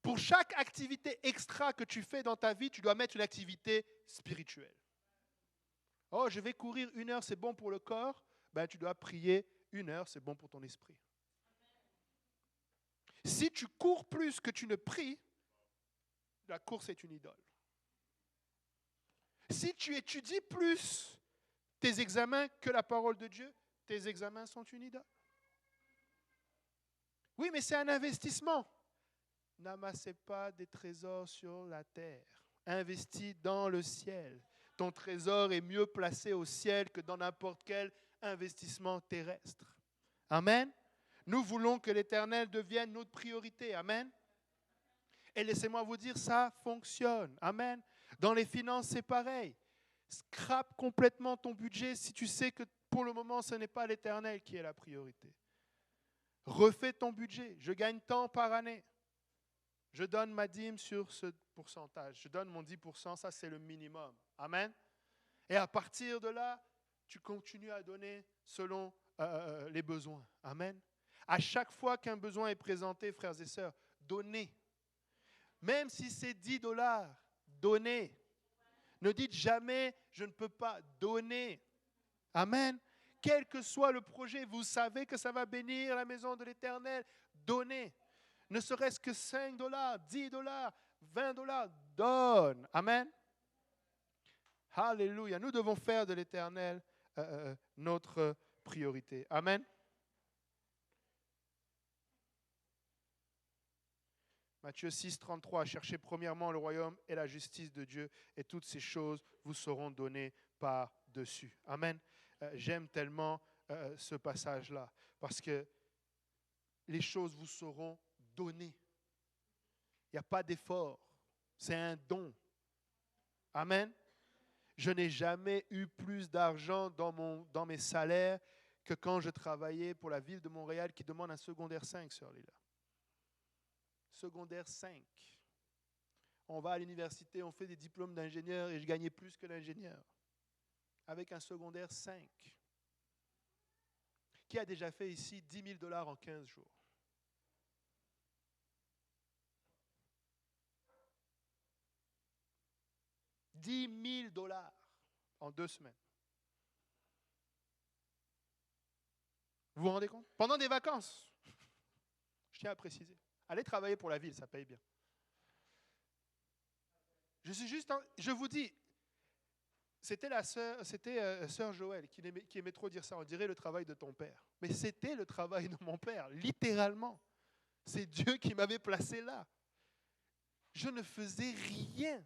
Pour chaque activité extra que tu fais dans ta vie, tu dois mettre une activité spirituelle. Oh, je vais courir 1 heure, c'est bon pour le corps. Ben, tu dois prier 1 heure, c'est bon pour ton esprit. Si tu cours plus que tu ne pries, la course est une idole. Si tu étudies plus tes examens que la parole de Dieu, tes examens sont une idole. Oui, mais c'est un investissement. N'amassez pas des trésors sur la terre. Investis dans le ciel. Ton trésor est mieux placé au ciel que dans n'importe quel investissement terrestre. Amen. Nous voulons que l'Éternel devienne notre priorité. Amen. Et laissez-moi vous dire, ça fonctionne. Amen. Dans les finances, c'est pareil. Scrape complètement ton budget si tu sais que pour le moment, ce n'est pas l'Éternel qui est la priorité. Refais ton budget. Je gagne tant par année. Je donne ma dîme sur ce pourcentage. Je donne mon 10%, ça c'est le minimum. Amen. Et à partir de là, tu continues à donner selon les besoins. Amen. À chaque fois qu'un besoin est présenté, frères et sœurs, donnez. Même si c'est $10, donnez. Ne dites jamais, je ne peux pas donner. Amen. Quel que soit le projet, vous savez que ça va bénir la maison de l'Éternel. Donnez. Ne serait-ce que $5, $10, $20, donne. Amen. Alléluia. Nous devons faire de l'Éternel notre priorité. Amen. Matthieu 6, 33, cherchez premièrement le royaume et la justice de Dieu et toutes ces choses vous seront données par-dessus. Amen. J'aime tellement ce passage-là parce que les choses vous seront données. Il n'y a pas d'effort. C'est un don. Amen. Je n'ai jamais eu plus d'argent dans mes salaires que quand je travaillais pour la ville de Montréal qui demande un secondaire 5, Sœur Lila. Secondaire 5. On va à l'université, on fait des diplômes d'ingénieur et je gagnais plus que l'ingénieur. Avec un secondaire 5. Qui a déjà fait ici $10 000 en 15 jours? $10 000 en 2 semaines. Vous vous rendez compte? Pendant des vacances. Je tiens à préciser. Allez travailler pour la ville, ça paye bien. Je vous dis, c'était sœur Joël qui aimait trop dire ça. On dirait le travail de ton père. Mais c'était le travail de mon père, littéralement. C'est Dieu qui m'avait placé là. Je ne faisais rien.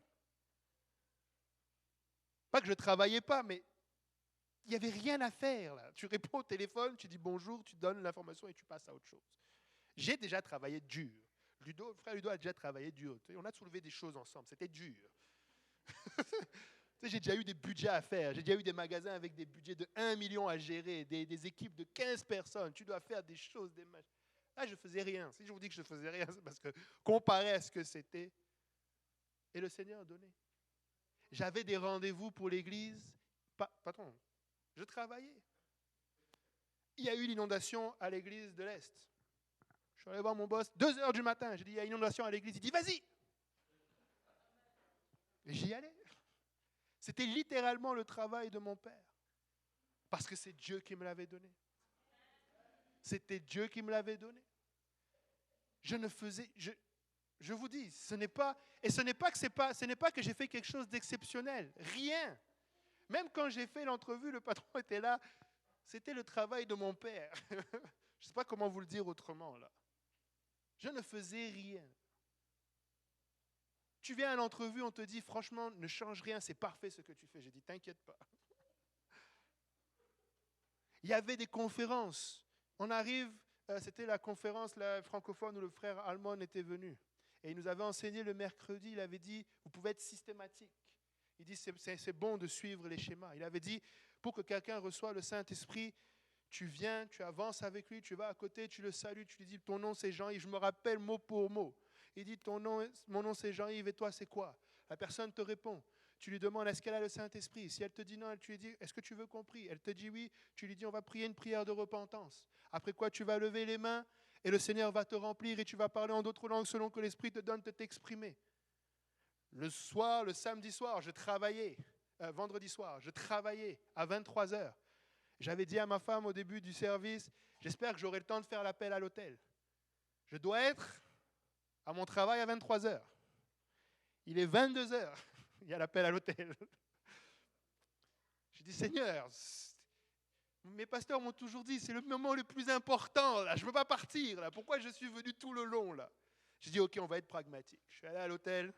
Pas que je ne travaillais pas, mais il n'y avait rien à faire là. Tu réponds au téléphone, tu dis bonjour, tu donnes l'information et tu passes à autre chose. J'ai déjà travaillé dur. Frère Ludo a déjà travaillé dur. On a soulevé des choses ensemble. C'était dur. J'ai déjà eu des budgets à faire. J'ai déjà eu des magasins avec des budgets de 1 million à gérer, des équipes de 15 personnes. Tu dois faire des choses, des matchs. Là, je ne faisais rien. Si je vous dis que je ne faisais rien, c'est parce que comparé à ce que c'était, et le Seigneur a donné. J'avais des rendez-vous pour l'église. Patron, je travaillais. Il y a eu l'inondation à l'église de l'Est. suis allé voir mon boss, 2 heures du matin. J'ai dit, il y a une inondation à l'église. Il dit, vas-y. Et j'y allais. C'était littéralement le travail de mon père. Parce que c'est Dieu qui me l'avait donné. C'était Dieu qui me l'avait donné. Je ne faisais... Je vous dis, ce n'est pas que j'ai fait quelque chose d'exceptionnel. Rien. Même quand j'ai fait l'entrevue, le patron était là. C'était le travail de mon père. Je ne sais pas comment vous le dire autrement, là. Je ne faisais rien. Tu viens à l'entrevue, on te dit, franchement, ne change rien, c'est parfait ce que tu fais. J'ai dit, t'inquiète pas. Il y avait des conférences. On arrive, c'était la conférence francophone où le frère Almon était venu. Et il nous avait enseigné le mercredi, il avait dit, vous pouvez être systématique. Il dit, c'est bon de suivre les schémas. Il avait dit, pour que quelqu'un reçoive le Saint-Esprit, tu viens, tu avances avec lui, tu vas à côté, tu le salues, tu lui dis, ton nom c'est Jean-Yves, je me rappelle mot pour mot. Il dit, mon nom c'est Jean-Yves et toi c'est quoi? La personne te répond. Tu lui demandes, est-ce qu'elle a le Saint-Esprit? Si elle te dit non, tu lui dis, est-ce que tu veux qu'on prie? Elle te dit oui, tu lui dis, on va prier une prière de repentance. Après quoi, tu vas lever les mains et le Seigneur va te remplir et tu vas parler en d'autres langues selon que l'Esprit te donne de t'exprimer. Le samedi soir, je travaillais, vendredi soir, je travaillais à 23h. J'avais dit à ma femme au début du service, j'espère que j'aurai le temps de faire l'appel à l'hôtel. Je dois être à mon travail à 23h. Il est 22h, il y a l'appel à l'hôtel. Je dis, Seigneur, mes pasteurs m'ont toujours dit, c'est le moment le plus important, là. Je ne peux pas partir, là. Pourquoi je suis venu tout le long, là? Je dis, ok, on va être pragmatique. Je suis allé à l'hôtel,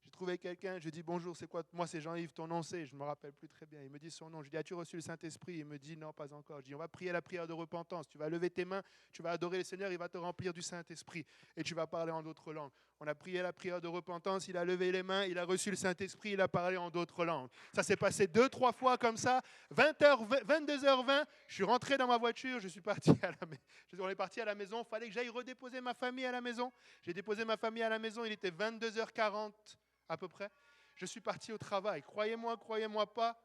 j'ai trouvé quelqu'un, je dis, bonjour, c'est quoi? Moi, c'est Jean-Yves, ton nom c'est? Je ne me rappelle plus très bien. Il me dit son nom. Je dis, as-tu reçu le Saint-Esprit? Il me dit, non, pas encore. Je dis, on va prier la prière de repentance. Tu vas lever tes mains, tu vas adorer le Seigneur, il va te remplir du Saint-Esprit et tu vas parler en d'autres langues. On a prié la prière de repentance, il a levé les mains, il a reçu le Saint-Esprit, il a parlé en d'autres langues. Ça s'est passé 2-3 fois comme ça. 22h20, je suis rentré dans ma voiture, je suis parti on est parti à la maison. Il fallait que j'aille redéposer ma famille à la maison. J'ai déposé ma famille à la maison, il était 22h40 à peu près. Je suis parti au travail. Croyez-moi pas,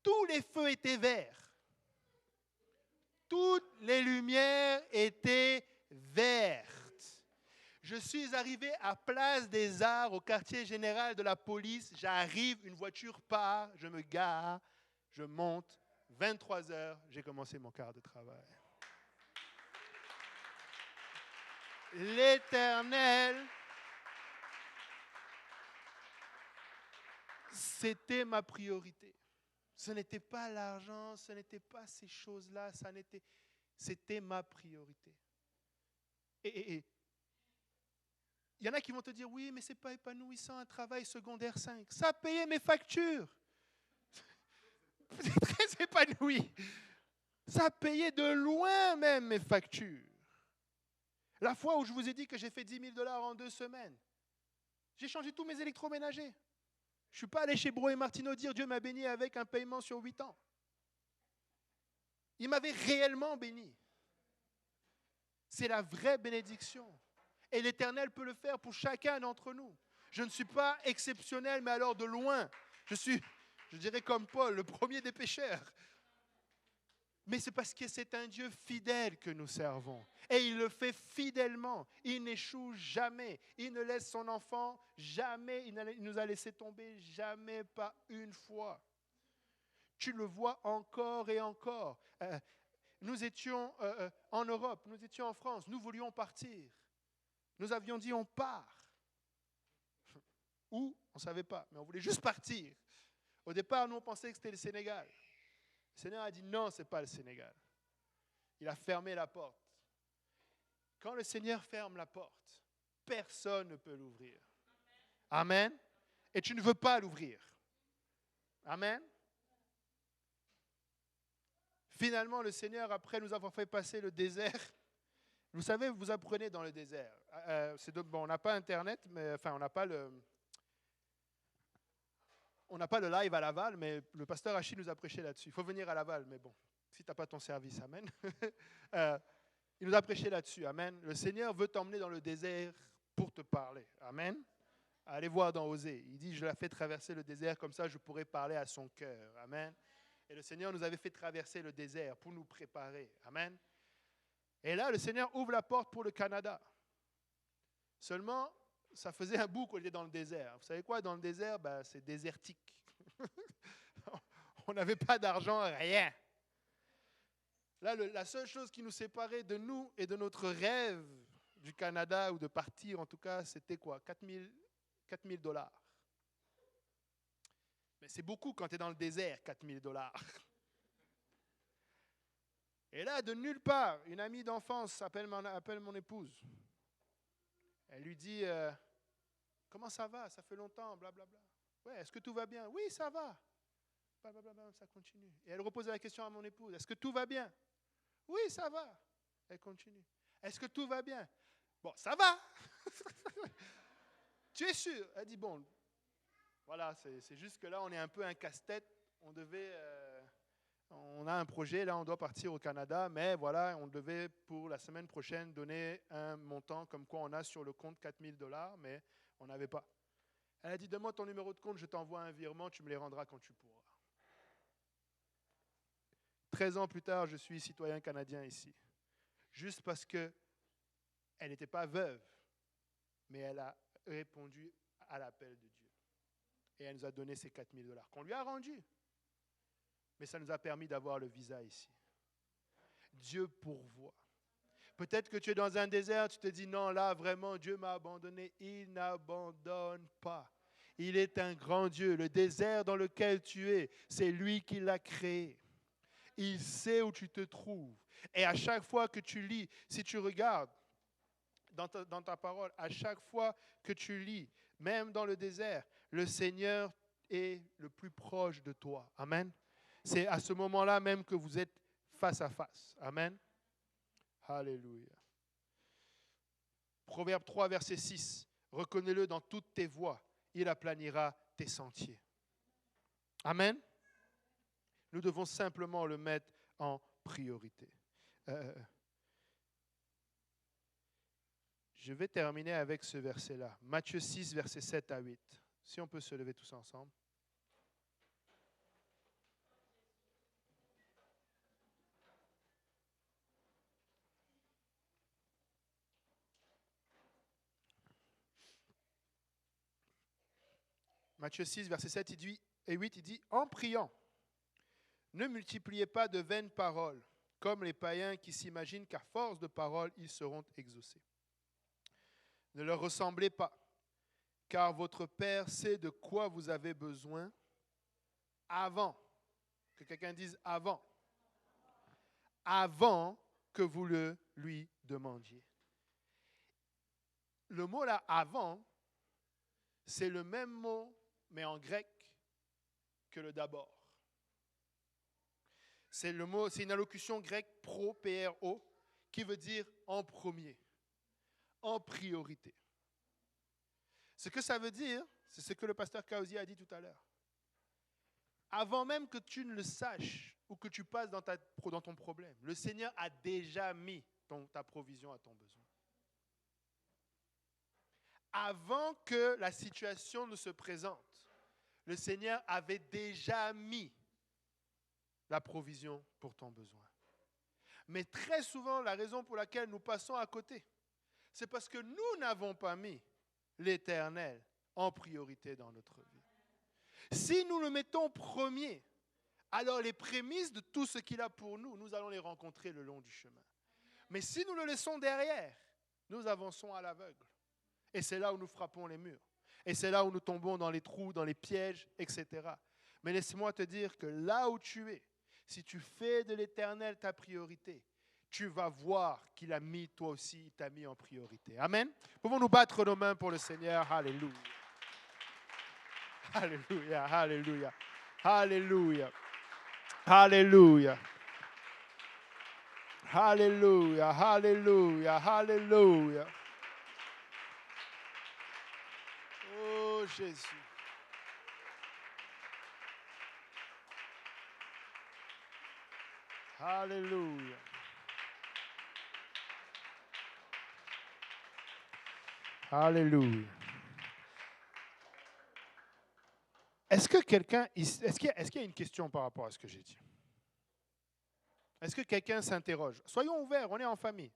tous les feux étaient verts. Toutes les lumières étaient vertes. Je suis arrivé à Place des Arts, au quartier général de la police. J'arrive, une voiture part, je me gare, je monte. 23h, j'ai commencé mon quart de travail. L'Éternel, c'était ma priorité. Ce n'était pas l'argent, ce n'était pas ces choses-là, c'était ma priorité. Et il y en a qui vont te dire, oui, mais ce n'est pas épanouissant un travail secondaire 5. Ça a payé mes factures. C'est très épanoui. Ça a payé de loin même mes factures. La fois où je vous ai dit que j'ai fait 10 000 $ en 2 semaines, j'ai changé tous mes électroménagers. Je ne suis pas allé chez Bro et Martineau dire Dieu m'a béni avec un paiement sur 8 ans. Il m'avait réellement béni. C'est la vraie bénédiction. Et l'Éternel peut le faire pour chacun d'entre nous. Je ne suis pas exceptionnel, mais alors de loin. Je dirais comme Paul, le premier des pécheurs. Mais c'est parce que c'est un Dieu fidèle que nous servons. Et il le fait fidèlement. Il n'échoue jamais. Il ne laisse son enfant jamais. Il nous a laissé tomber jamais, pas une fois. Tu le vois encore et encore. Nous étions en Europe, nous étions en France, nous voulions partir. Nous avions dit on part. Où? On ne savait pas, mais on voulait juste partir. Au départ, nous on pensait que c'était le Sénégal. Le Seigneur a dit non, ce n'est pas le Sénégal. Il a fermé la porte. Quand le Seigneur ferme la porte, personne ne peut l'ouvrir. Amen. Et tu ne veux pas l'ouvrir. Amen. Finalement, le Seigneur, après nous avoir fait passer le désert, vous savez, vous apprenez dans le désert. On n'a pas Internet, mais on n'a pas le live à Laval, mais le pasteur Achille nous a prêché là-dessus. Il faut venir à Laval, mais bon, si tu n'as pas ton service, amen. Il nous a prêché là-dessus, amen. Le Seigneur veut t'emmener dans le désert pour te parler, amen. Allez voir dans Osée. Il dit, je l'ai fait traverser le désert, comme ça je pourrai parler à son cœur, amen. Et le Seigneur nous avait fait traverser le désert pour nous préparer, amen. Et là, le Seigneur ouvre la porte pour le Canada. Seulement, ça faisait un bout qu'on était dans le désert. Vous savez quoi, dans le désert, c'est désertique. On n'avait pas d'argent, rien. Là, la seule chose qui nous séparait de nous et de notre rêve du Canada, ou de partir en tout cas, c'était quoi? 4 000 $. Mais c'est beaucoup quand tu es dans le désert, 4 000 $. Et là, de nulle part, une amie d'enfance appelle mon épouse. Elle lui dit, comment ça va? Ça fait longtemps, blablabla. Ouais, est-ce que tout va bien? Oui, ça va. Blablabla, ça continue. Et elle repose la question à mon épouse, est-ce que tout va bien? Oui, ça va. Elle continue. Est-ce que tout va bien? Bon, ça va. Tu es sûr? Elle dit, bon, voilà, c'est juste que là, on est un peu un casse-tête. On a un projet, là, on doit partir au Canada, mais voilà, on devait, pour la semaine prochaine, donner un montant comme quoi on a sur le compte 4 000 $, mais on n'avait pas. Elle a dit, donne-moi ton numéro de compte, je t'envoie un virement, tu me les rendras quand tu pourras. 13 ans plus tard, je suis citoyen canadien ici. Juste parce qu'elle n'était pas veuve, mais elle a répondu à l'appel de Dieu. Et elle nous a donné ces 4 000 $ qu'on lui a rendus. Mais ça nous a permis d'avoir le visa ici. Dieu pourvoit. Peut-être que tu es dans un désert, tu te dis, non, là, vraiment, Dieu m'a abandonné. Il n'abandonne pas. Il est un grand Dieu. Le désert dans lequel tu es, c'est lui qui l'a créé. Il sait où tu te trouves. Et à chaque fois que tu lis, si tu regardes dans ta parole, à chaque fois que tu lis, même dans le désert, le Seigneur est le plus proche de toi. Amen. C'est à ce moment-là même que vous êtes face à face. Amen. Alléluia. Proverbe 3, verset 6. Reconnais-le dans toutes tes voies. Il aplanira tes sentiers. Amen. Nous devons simplement le mettre en priorité. Je vais terminer avec ce verset-là. Matthieu 6, versets 7 à 8. Si on peut se lever tous ensemble. Matthieu 6, verset 7 et 8, il dit « En priant, ne multipliez pas de vaines paroles, comme les païens qui s'imaginent qu'à force de paroles, ils seront exaucés. Ne leur ressemblez pas, car votre Père sait de quoi vous avez besoin avant. » Que quelqu'un dise « avant ». Avant que vous le lui demandiez. Le mot là, « avant », c'est le même mot, mais en grec, que le d'abord. C'est une allocution grecque pro, P-R-O, qui veut dire en premier, en priorité. Ce que ça veut dire, c'est ce que le pasteur Kaozi a dit tout à l'heure. Avant même que tu ne le saches ou que tu passes dans ton problème, le Seigneur a déjà mis ta provision à ton besoin. Avant que la situation ne se présente, le Seigneur avait déjà mis la provision pour ton besoin. Mais très souvent, la raison pour laquelle nous passons à côté, c'est parce que nous n'avons pas mis l'Éternel en priorité dans notre vie. Si nous le mettons premier, alors les prémices de tout ce qu'il a pour nous, nous allons les rencontrer le long du chemin. Mais si nous le laissons derrière, nous avançons à l'aveugle. Et c'est là où nous frappons les murs. Et c'est là où nous tombons dans les trous, dans les pièges, etc. Mais laisse-moi te dire que là où tu es, si tu fais de l'Éternel ta priorité, tu vas voir qu'il a mis, toi aussi, il t'a mis en priorité. Amen. Pouvons-nous battre nos mains pour le Seigneur? Alléluia. Alléluia, alléluia, alléluia, alléluia. Alléluia, alléluia, alléluia. Oh Jésus. Alléluia. Alléluia. Est-ce qu'il y a une question par rapport à ce que j'ai dit? Est-ce que quelqu'un s'interroge? Soyons ouverts, on est en famille.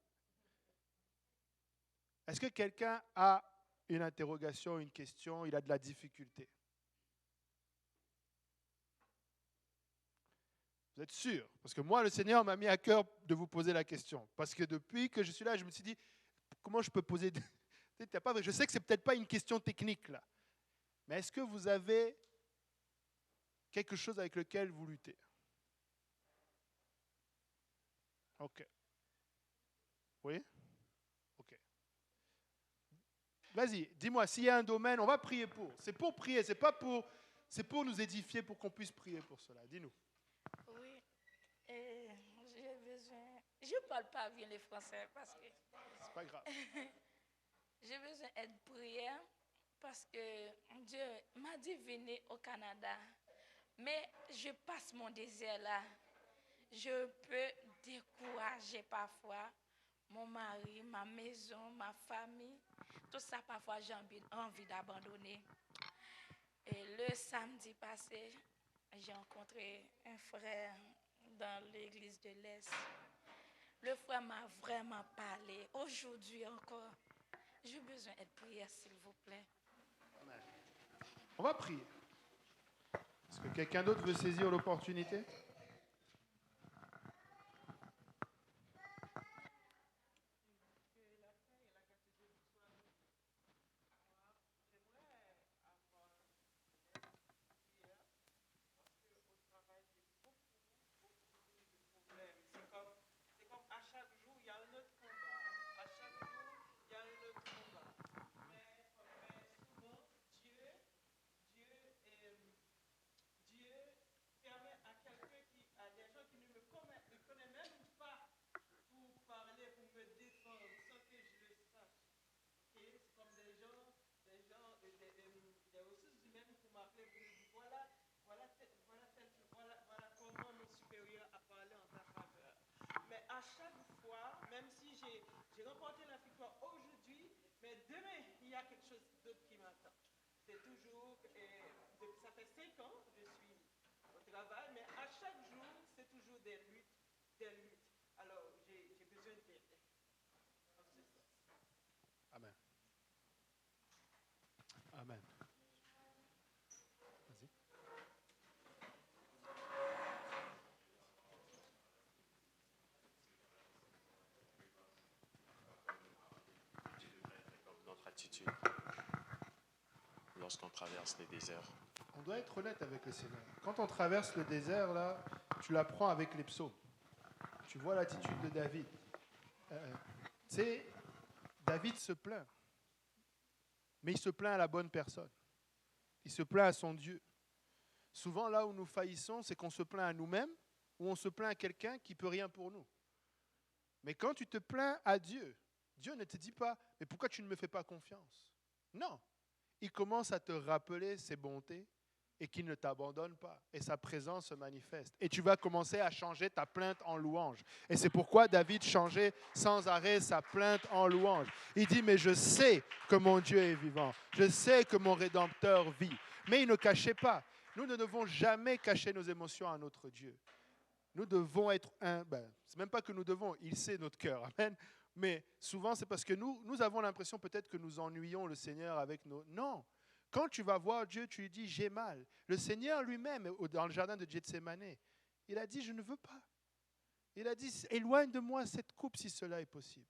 Est-ce que quelqu'un a une interrogation, une question, il a de la difficulté? Vous êtes sûr? Parce que moi, le Seigneur m'a mis à cœur de vous poser la question. Parce que depuis que je suis là, je me suis dit, comment je peux poser... Je sais que ce n'est peut-être pas une question technique, là. Mais est-ce que vous avez quelque chose avec lequel vous luttez? OK. Oui? OK. Vas-y, dis-moi, s'il y a un domaine, on va prier pour. C'est pour prier, c'est pas pour... C'est pour nous édifier, pour qu'on puisse prier pour cela. Dis-nous. Oui, j'ai besoin. Je ne parle pas bien le français parce que C'est pas grave. j'ai besoin d'être prière parce que Dieu m'a dit venir au Canada. Mais je passe mon désert là. Je peux décourager parfois mon mari, ma maison, ma famille. Tout ça, parfois, j'ai envie d'abandonner. Et le samedi passé, j'ai rencontré un frère dans l'église de l'Est. Le frère m'a vraiment parlé. Aujourd'hui encore, j'ai besoin de prière, s'il vous plaît. On va prier. Est-ce que quelqu'un d'autre veut saisir l'opportunité? À chaque fois, même si j'ai remporté la victoire aujourd'hui, mais demain, il y a quelque chose d'autre qui m'attend. C'est toujours, ça fait 5 ans que je suis au travail, mais à chaque jour, c'est toujours des luttes, des luttes. Alors, j'ai besoin d'aide. Amen. Amen. Vas-y. Notre attitude lorsqu'on traverse les déserts. On doit être honnête avec le Seigneur. Quand on traverse le désert, là, tu l'apprends avec les psaumes. Tu vois l'attitude de David. Tu sais, David se plaint. Mais il se plaint à la bonne personne. Il se plaint à son Dieu. Souvent, là où nous faillissons, c'est qu'on se plaint à nous-mêmes ou on se plaint à quelqu'un qui ne peut rien pour nous. Mais quand tu te plains à Dieu, Dieu ne te dit pas « Mais pourquoi tu ne me fais pas confiance ?» Non. Il commence à te rappeler ses bontés et qu'il ne t'abandonne pas. Et sa présence se manifeste. Et tu vas commencer à changer ta plainte en louange. Et c'est pourquoi David changeait sans arrêt sa plainte en louange. Il dit, mais je sais que mon Dieu est vivant. Je sais que mon Rédempteur vit. Mais il ne cachait pas. Nous ne devons jamais cacher nos émotions à notre Dieu. Nous devons être c'est même pas que nous devons, il sait notre cœur. Amen. Mais souvent, c'est parce que nous avons l'impression peut-être que nous ennuyons le Seigneur avec nos... Non. Quand tu vas voir Dieu, tu lui dis, j'ai mal. Le Seigneur lui-même, dans le jardin de Gethsémane, il a dit, je ne veux pas. Il a dit, éloigne de moi cette coupe si cela est possible.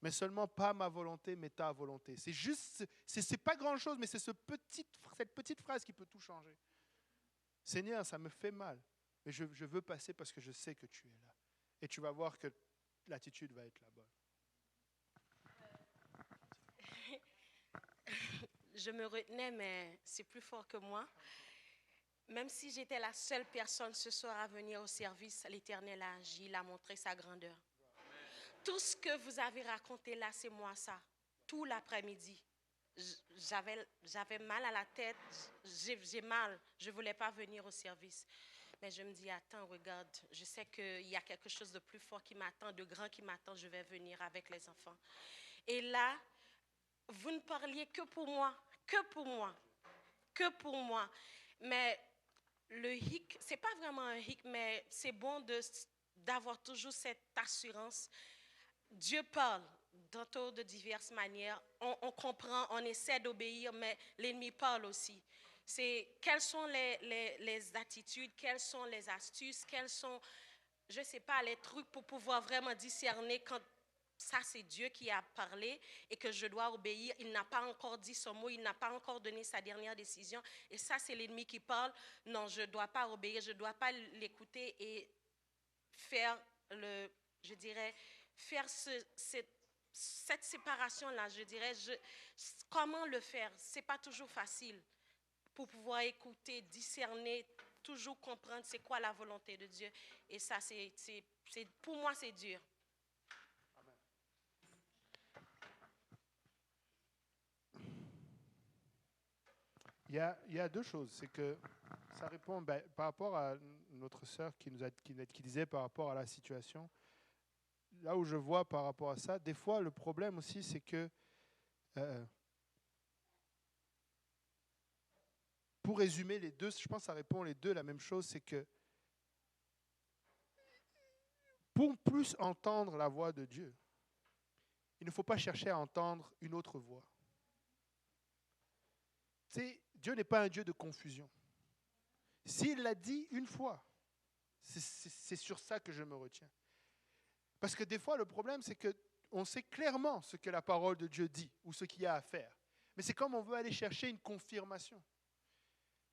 Mais seulement pas ma volonté, mais ta volonté. C'est juste, c'est pas grand-chose, mais c'est cette petite phrase qui peut tout changer. Seigneur, ça me fait mal, mais je veux passer parce que je sais que tu es là. Et tu vas voir que l'attitude va être la bonne. Je me retenais, mais c'est plus fort que moi. Même si j'étais la seule personne ce soir à venir au service, l'Éternel a agi, il a montré sa grandeur. Tout ce que vous avez raconté là, c'est moi ça. Tout l'après-midi. J'avais mal à la tête, j'ai mal, je ne voulais pas venir au service. Mais je me dis, attends, regarde, je sais qu'il y a quelque chose de plus fort qui m'attend, de grand qui m'attend, je vais venir avec les enfants. Et là, vous ne parliez que pour moi, que pour moi, que pour moi. Mais le hic, ce n'est pas vraiment un hic, mais c'est bon d'avoir toujours cette assurance. Dieu parle tantôt de diverses manières. On comprend, on essaie d'obéir, mais l'ennemi parle aussi. C'est quelles sont les attitudes, quelles sont les astuces, quels sont, je ne sais pas, les trucs pour pouvoir vraiment discerner quand ça c'est Dieu qui a parlé et que je dois obéir. Il n'a pas encore dit son mot, il n'a pas encore donné sa dernière décision. Et ça c'est l'ennemi qui parle. Non, je ne dois pas obéir, je ne dois pas l'écouter et faire je dirais, faire cette séparation-là, je dirais, comment le faire? Ce n'est pas toujours facile pour pouvoir écouter, discerner, toujours comprendre c'est quoi la volonté de Dieu. Et ça, pour moi, c'est dur. Il y a deux choses. C'est que ça répond par rapport à notre sœur qui disait par rapport à la situation. Là où je vois par rapport à ça, des fois, le problème aussi, c'est que pour résumer les deux, je pense que ça répond les deux la même chose, c'est que pour plus entendre la voix de Dieu, il ne faut pas chercher à entendre une autre voix. Tu sais, Dieu n'est pas un Dieu de confusion. S'il l'a dit une fois, c'est sur ça que je me retiens. Parce que des fois, le problème, c'est qu'on sait clairement ce que la parole de Dieu dit ou ce qu'il y a à faire. Mais c'est comme on veut aller chercher une confirmation.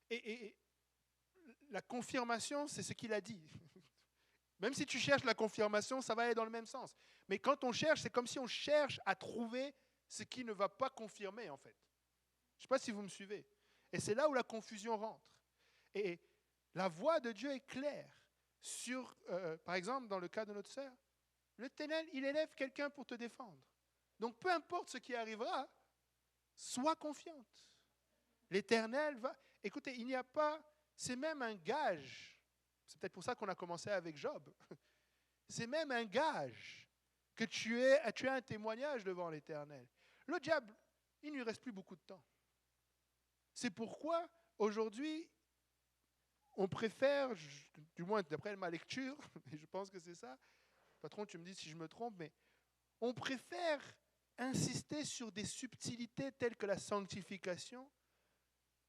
Et la confirmation, c'est ce qu'il a dit. Même si tu cherches la confirmation, ça va aller dans le même sens. Mais quand on cherche, c'est comme si on cherche à trouver ce qui ne va pas confirmer, en fait. Je ne sais pas si vous me suivez. Et c'est là où la confusion rentre. Et la voix de Dieu est claire. Par exemple, dans le cas de notre sœur, l'Éternel, il élève quelqu'un pour te défendre. Donc, peu importe ce qui arrivera, sois confiante. L'Éternel va... Écoutez, il n'y a pas... C'est même un gage. C'est peut-être pour ça qu'on a commencé avec Job. C'est même un gage que tu as un témoignage devant l'Éternel. Le diable, il ne lui reste plus beaucoup de temps. C'est pourquoi, aujourd'hui, on préfère, du moins d'après ma lecture, et je pense que c'est ça, patron, tu me dis si je me trompe, mais on préfère insister sur des subtilités telles que la sanctification,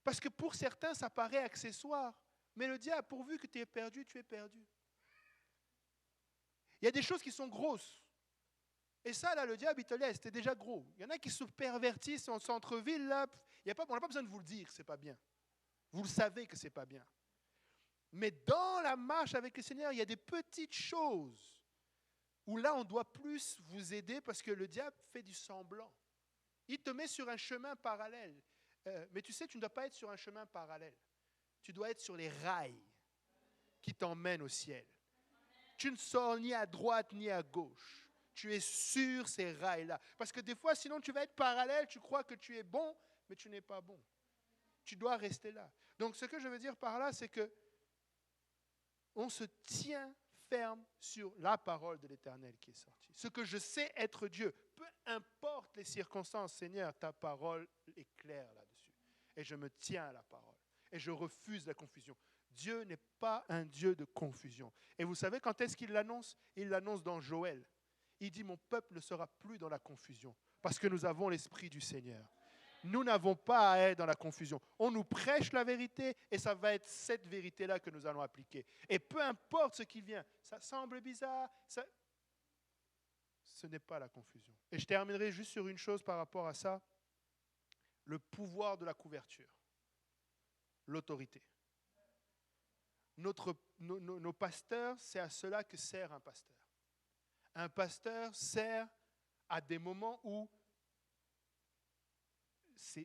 parce que pour certains, ça paraît accessoire. Mais le diable, pourvu que tu es perdu, tu es perdu. Il y a des choses qui sont grosses. Et ça, là, le diable, il te laisse, c'est déjà gros. Il y en a qui se pervertissent en centre-ville, là. On n'a pas besoin de vous le dire que ce n'est pas bien. Vous le savez que ce n'est pas bien. Mais dans la marche avec le Seigneur, il y a des petites choses où là, on doit plus vous aider parce que le diable fait du semblant. Il te met sur un chemin parallèle. Mais tu sais, tu ne dois pas être sur un chemin parallèle. Tu dois être sur les rails qui t'emmènent au ciel. Tu ne sors ni à droite ni à gauche. Tu es sur ces rails-là. Parce que des fois, sinon, tu vas être parallèle, tu crois que tu es bon, mais tu n'es pas bon. Tu dois rester là. Donc, ce que je veux dire par là, c'est que on se tient ferme sur la parole de l'Éternel qui est sortie. Ce que je sais être Dieu, peu importe les circonstances, Seigneur, ta parole est claire là-dessus. Et je me tiens à la parole. Et je refuse la confusion. Dieu n'est pas un Dieu de confusion. Et vous savez quand est-ce qu'il l'annonce? Il l'annonce dans Joël. Il dit, mon peuple ne sera plus dans la confusion, parce que nous avons l'Esprit du Seigneur. Nous n'avons pas à être dans la confusion. On nous prêche la vérité et ça va être cette vérité-là que nous allons appliquer. Et peu importe ce qui vient, ça semble bizarre, ce n'est pas la confusion. Et je terminerai juste sur une chose par rapport à ça, le pouvoir de la couverture, l'autorité. Nos pasteurs, c'est à cela que sert un pasteur. Un pasteur sert à des moments où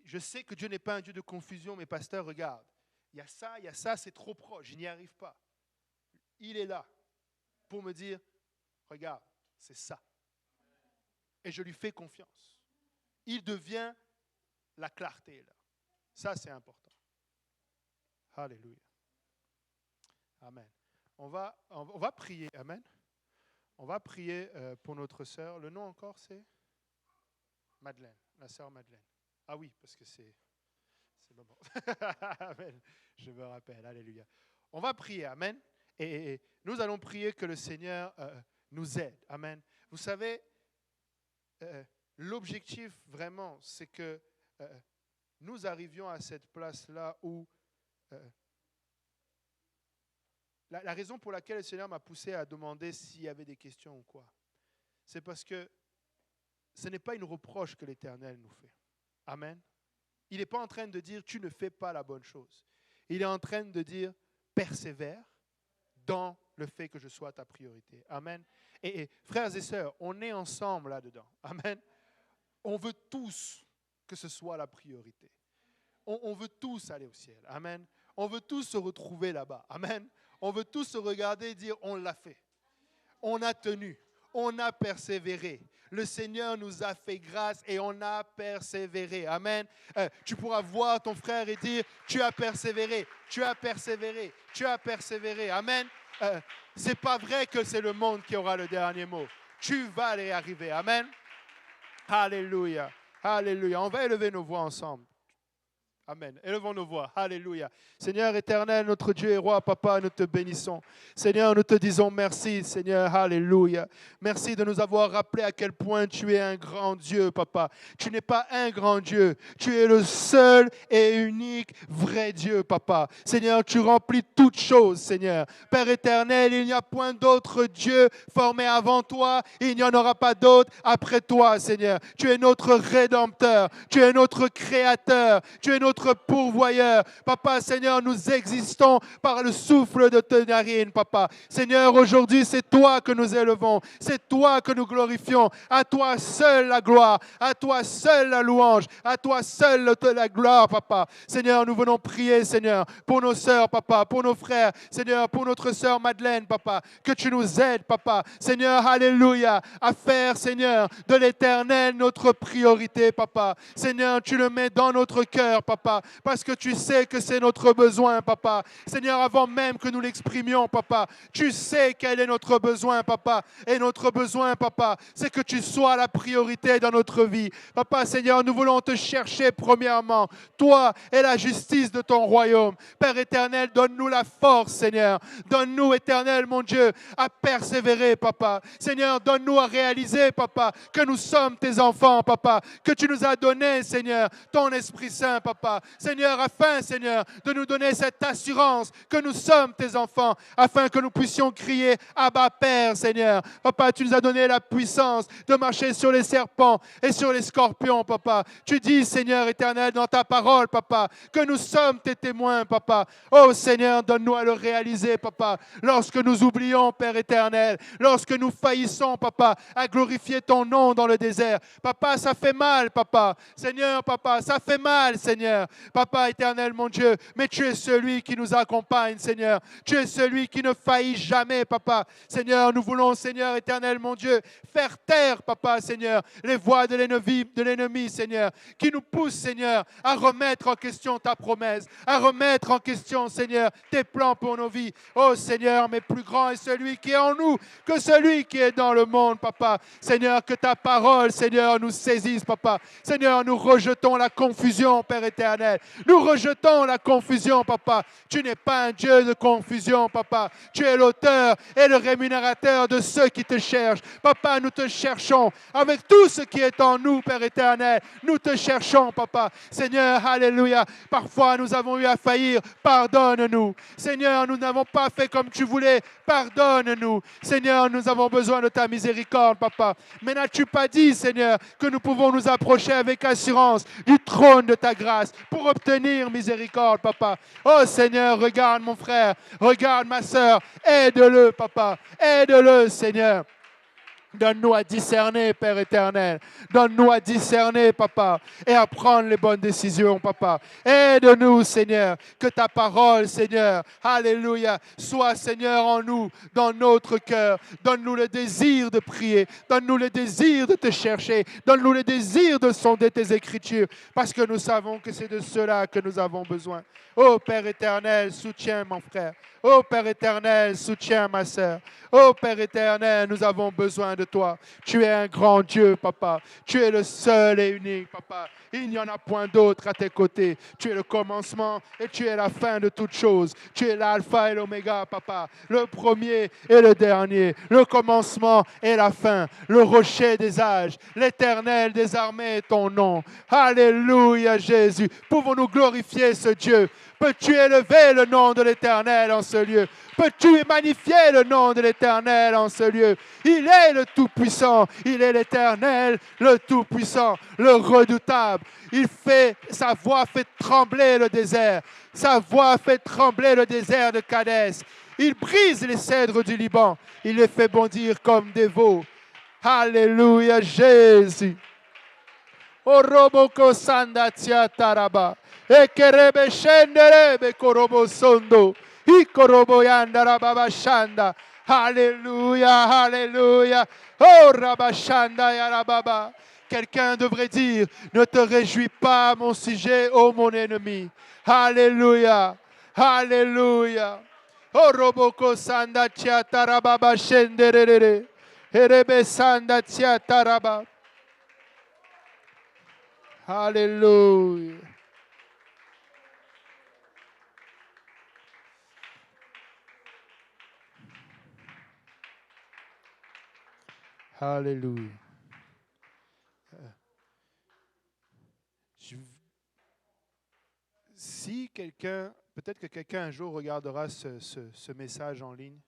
je sais que Dieu n'est pas un Dieu de confusion, mais pasteur, regarde, il y a ça, c'est trop proche, je n'y arrive pas. Il est là pour me dire, regarde, c'est ça. Et je lui fais confiance. Il devient la clarté là. Ça, c'est important. Alléluia. Amen. On va prier. Amen. On va prier pour notre sœur. Le nom encore, c'est Madeleine, la sœur Madeleine. Ah oui, parce que c'est bon. Amen. Je me rappelle. Alléluia. On va prier. Amen. Et nous allons prier que le Seigneur nous aide. Amen. Vous savez, l'objectif vraiment, c'est que nous arrivions à cette place-là où la raison pour laquelle le Seigneur m'a poussé à demander s'il y avait des questions ou quoi, c'est parce que ce n'est pas une reproche que l'Éternel nous fait. Amen. Il n'est pas en train de dire tu ne fais pas la bonne chose. Il est en train de dire persévère dans le fait que je sois ta priorité. Amen. Et frères et sœurs, on est ensemble là-dedans. Amen. On veut tous que ce soit la priorité. On veut tous aller au ciel. Amen. On veut tous se retrouver là-bas. Amen. On veut tous se regarder et dire on l'a fait. On a tenu. On a persévéré. Le Seigneur nous a fait grâce et on a persévéré. Amen. Tu pourras voir ton frère et dire, tu as persévéré, tu as persévéré, tu as persévéré. Amen. Ce n'est pas vrai que c'est le monde qui aura le dernier mot. Tu vas y arriver. Amen. Alléluia. Alléluia. On va élever nos voix ensemble. Amen. Élevons nos voix. Alléluia. Seigneur éternel, notre Dieu et roi, papa, nous te bénissons. Seigneur, nous te disons merci, Seigneur. Alléluia. Merci de nous avoir rappelé à quel point tu es un grand Dieu, papa. Tu n'es pas un grand Dieu. Tu es le seul et unique vrai Dieu, papa. Seigneur, tu remplis toutes choses, Seigneur. Père éternel, il n'y a point d'autre Dieu formé avant toi. Il n'y en aura pas d'autre après toi, Seigneur. Tu es notre Rédempteur. Tu es notre Créateur. Tu es notre pourvoyeur. Papa, Seigneur, nous existons par le souffle de tes narines, papa. Seigneur, aujourd'hui, c'est toi que nous élevons. C'est toi que nous glorifions. À toi seul la gloire. À toi seul la louange. À toi seul la gloire, papa. Seigneur, nous venons prier, Seigneur, pour nos sœurs, papa, pour nos frères. Seigneur, pour notre sœur Madeleine, papa. Que tu nous aides, papa. Seigneur, alléluia. À faire, Seigneur, de l'éternel notre priorité, papa. Seigneur, tu le mets dans notre cœur, papa. Parce que tu sais que c'est notre besoin, papa. Seigneur, avant même que nous l'exprimions, papa, tu sais quel est notre besoin, papa. Et notre besoin, papa, c'est que tu sois la priorité dans notre vie. Papa, Seigneur, nous voulons te chercher premièrement, toi et la justice de ton royaume. Père éternel, donne-nous la force, Seigneur. Donne-nous, éternel, mon Dieu, à persévérer, papa. Seigneur, donne-nous à réaliser, papa, que nous sommes tes enfants, papa. Que tu nous as donné, Seigneur, ton Esprit Saint, papa. Seigneur, afin, Seigneur, de nous donner cette assurance que nous sommes tes enfants, afin que nous puissions crier Abba Père, Seigneur. Papa, tu nous as donné la puissance de marcher sur les serpents et sur les scorpions, papa. Tu dis, Seigneur éternel, dans ta parole, papa, que nous sommes tes témoins, papa. Oh Seigneur, donne-nous à le réaliser, papa. Lorsque nous oublions, Père éternel, lorsque nous faillissons, papa, à glorifier ton nom dans le désert. Papa, ça fait mal, papa. Seigneur, papa, ça fait mal, Seigneur. Papa éternel, mon Dieu, mais tu es celui qui nous accompagne, Seigneur. Tu es celui qui ne faillit jamais, papa. Seigneur, nous voulons, Seigneur éternel, mon Dieu, faire taire, papa, Seigneur, les voix de l'ennemi, Seigneur, qui nous poussent, Seigneur, à remettre en question ta promesse, à remettre en question, Seigneur, tes plans pour nos vies. Oh Seigneur, mais plus grand est celui qui est en nous que celui qui est dans le monde, papa. Seigneur, que ta parole, Seigneur, nous saisisse, papa. Seigneur, nous rejetons la confusion, Père éternel. Nous rejetons la confusion, papa. Tu n'es pas un Dieu de confusion, papa. Tu es l'auteur et le rémunérateur de ceux qui te cherchent. Papa, nous te cherchons avec tout ce qui est en nous, Père éternel. Nous te cherchons, papa. Seigneur, alléluia. Parfois, nous avons eu à faillir. Pardonne-nous. Seigneur, nous n'avons pas fait comme tu voulais. Pardonne-nous. Seigneur, nous avons besoin de ta miséricorde, papa. Mais n'as-tu pas dit, Seigneur, que nous pouvons nous approcher avec assurance du trône de ta grâce pour obtenir miséricorde, papa. Oh Seigneur, regarde mon frère, regarde ma sœur, aide-le, papa, aide-le, Seigneur. Donne-nous à discerner, Père éternel. Donne-nous à discerner, papa, et à prendre les bonnes décisions, papa. Aide-nous, Seigneur, que ta parole, Seigneur, alléluia, soit, Seigneur, en nous, dans notre cœur. Donne-nous le désir de prier. Donne-nous le désir de te chercher. Donne-nous le désir de sonder tes Écritures, parce que nous savons que c'est de cela que nous avons besoin. Oh, Père éternel, soutiens mon frère. Oh, Père éternel, soutiens ma sœur. Oh, Père éternel, nous avons besoin de de toi. Tu es un grand Dieu, papa. Tu es le seul et unique, papa. Il n'y en a point d'autre à tes côtés. Tu es le commencement et tu es la fin de toutes choses. Tu es l'alpha et l'oméga, papa. Le premier et le dernier. Le commencement et la fin. Le rocher des âges. L'Éternel des armées est ton nom. Alléluia, Jésus. Pouvons-nous glorifier ce Dieu? Peux-tu élever le nom de l'Éternel en ce lieu? Peux-tu magnifier le nom de l'Éternel en ce lieu? Il est le Tout-Puissant. Il est l'Éternel, le Tout-Puissant, le redoutable. Sa voix fait trembler le désert. Sa voix fait trembler le désert de Kadès. Il brise les cèdres du Liban. Il les fait bondir comme des veaux. Alléluia, Jésus. Oroboko sandatia taraba. Ekerebe shenderebe korobo sondo. Ikorobo yandara babashanda. Alléluia, alléluia. Oh rabashanda yarababa. Quelqu'un devrait dire, ne te réjouis pas, mon sujet, ô mon ennemi. Alléluia, alléluia. Oroboko sandatia tarababa shenderere. Erebe sandatia taraba. Alléluia. Alléluia. Si quelqu'un, peut-être que quelqu'un un jour regardera ce message en ligne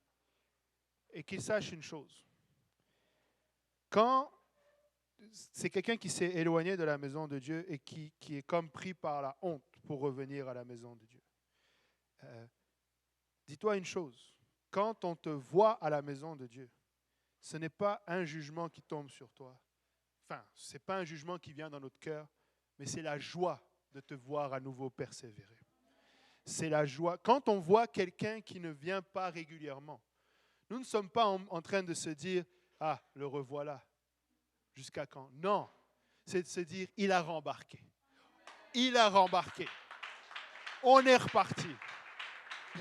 et qu'il sache une chose. Quand c'est quelqu'un qui s'est éloigné de la maison de Dieu et qui est comme pris par la honte pour revenir à la maison de Dieu. Dis-toi une chose, quand on te voit à la maison de Dieu, ce n'est pas un jugement qui tombe sur toi. Enfin, ce n'est pas un jugement qui vient dans notre cœur, mais c'est la joie de te voir à nouveau persévérer. C'est la joie. Quand on voit quelqu'un qui ne vient pas régulièrement, nous ne sommes pas en train de se dire « Ah, le revoilà ». Jusqu'à quand? Non, c'est de se dire, il a rembarqué. Il a rembarqué. On est reparti.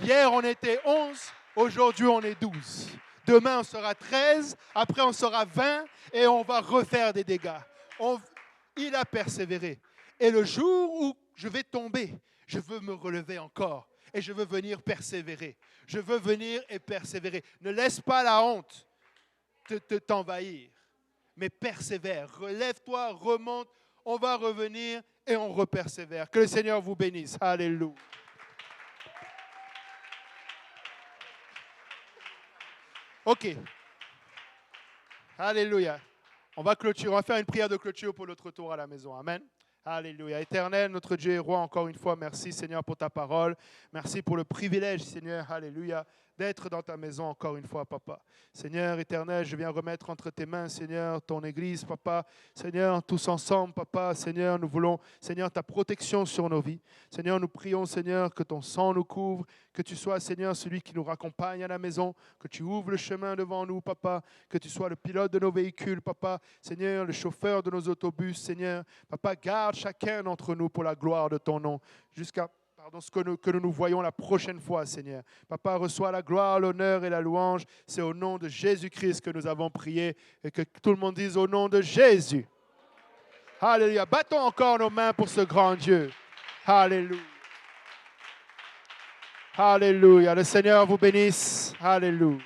Hier, on était 11, aujourd'hui, on est 12. Demain, on sera 13, après, on sera 20 et on va refaire des dégâts. Il a persévéré. Et le jour où je vais tomber, je veux me relever encore et je veux venir persévérer. Je veux venir et persévérer. Ne laisse pas la honte t'envahir. Mais persévère, relève-toi, remonte, on va revenir et on repersévère. Que le Seigneur vous bénisse. Alléluia. OK. Alléluia. On va clôturer, on va faire une prière de clôture pour notre retour à la maison. Amen. Alléluia. Éternel, notre Dieu et roi, encore une fois, merci Seigneur pour ta parole. Merci pour le privilège, Seigneur, alléluia, d'être dans ta maison encore une fois, Papa. Seigneur éternel, je viens remettre entre tes mains, Seigneur, ton Église, Papa. Seigneur, tous ensemble, Papa, Seigneur, nous voulons, Seigneur, ta protection sur nos vies. Seigneur, nous prions, Seigneur, que ton sang nous couvre, que tu sois, Seigneur, celui qui nous raccompagne à la maison, que tu ouvres le chemin devant nous, Papa, que tu sois le pilote de nos véhicules, Papa, Seigneur, le chauffeur de nos autobus, Seigneur. Papa, garde chacun d'entre nous pour la gloire de ton nom, jusqu'à ce que nous voyons la prochaine fois, Seigneur. Papa, reçois la gloire, l'honneur et la louange. C'est au nom de Jésus-Christ que nous avons prié et que tout le monde dise au nom de Jésus. Alléluia. Battons encore nos mains pour ce grand Dieu. Alléluia. Alléluia. Le Seigneur vous bénisse. Alléluia.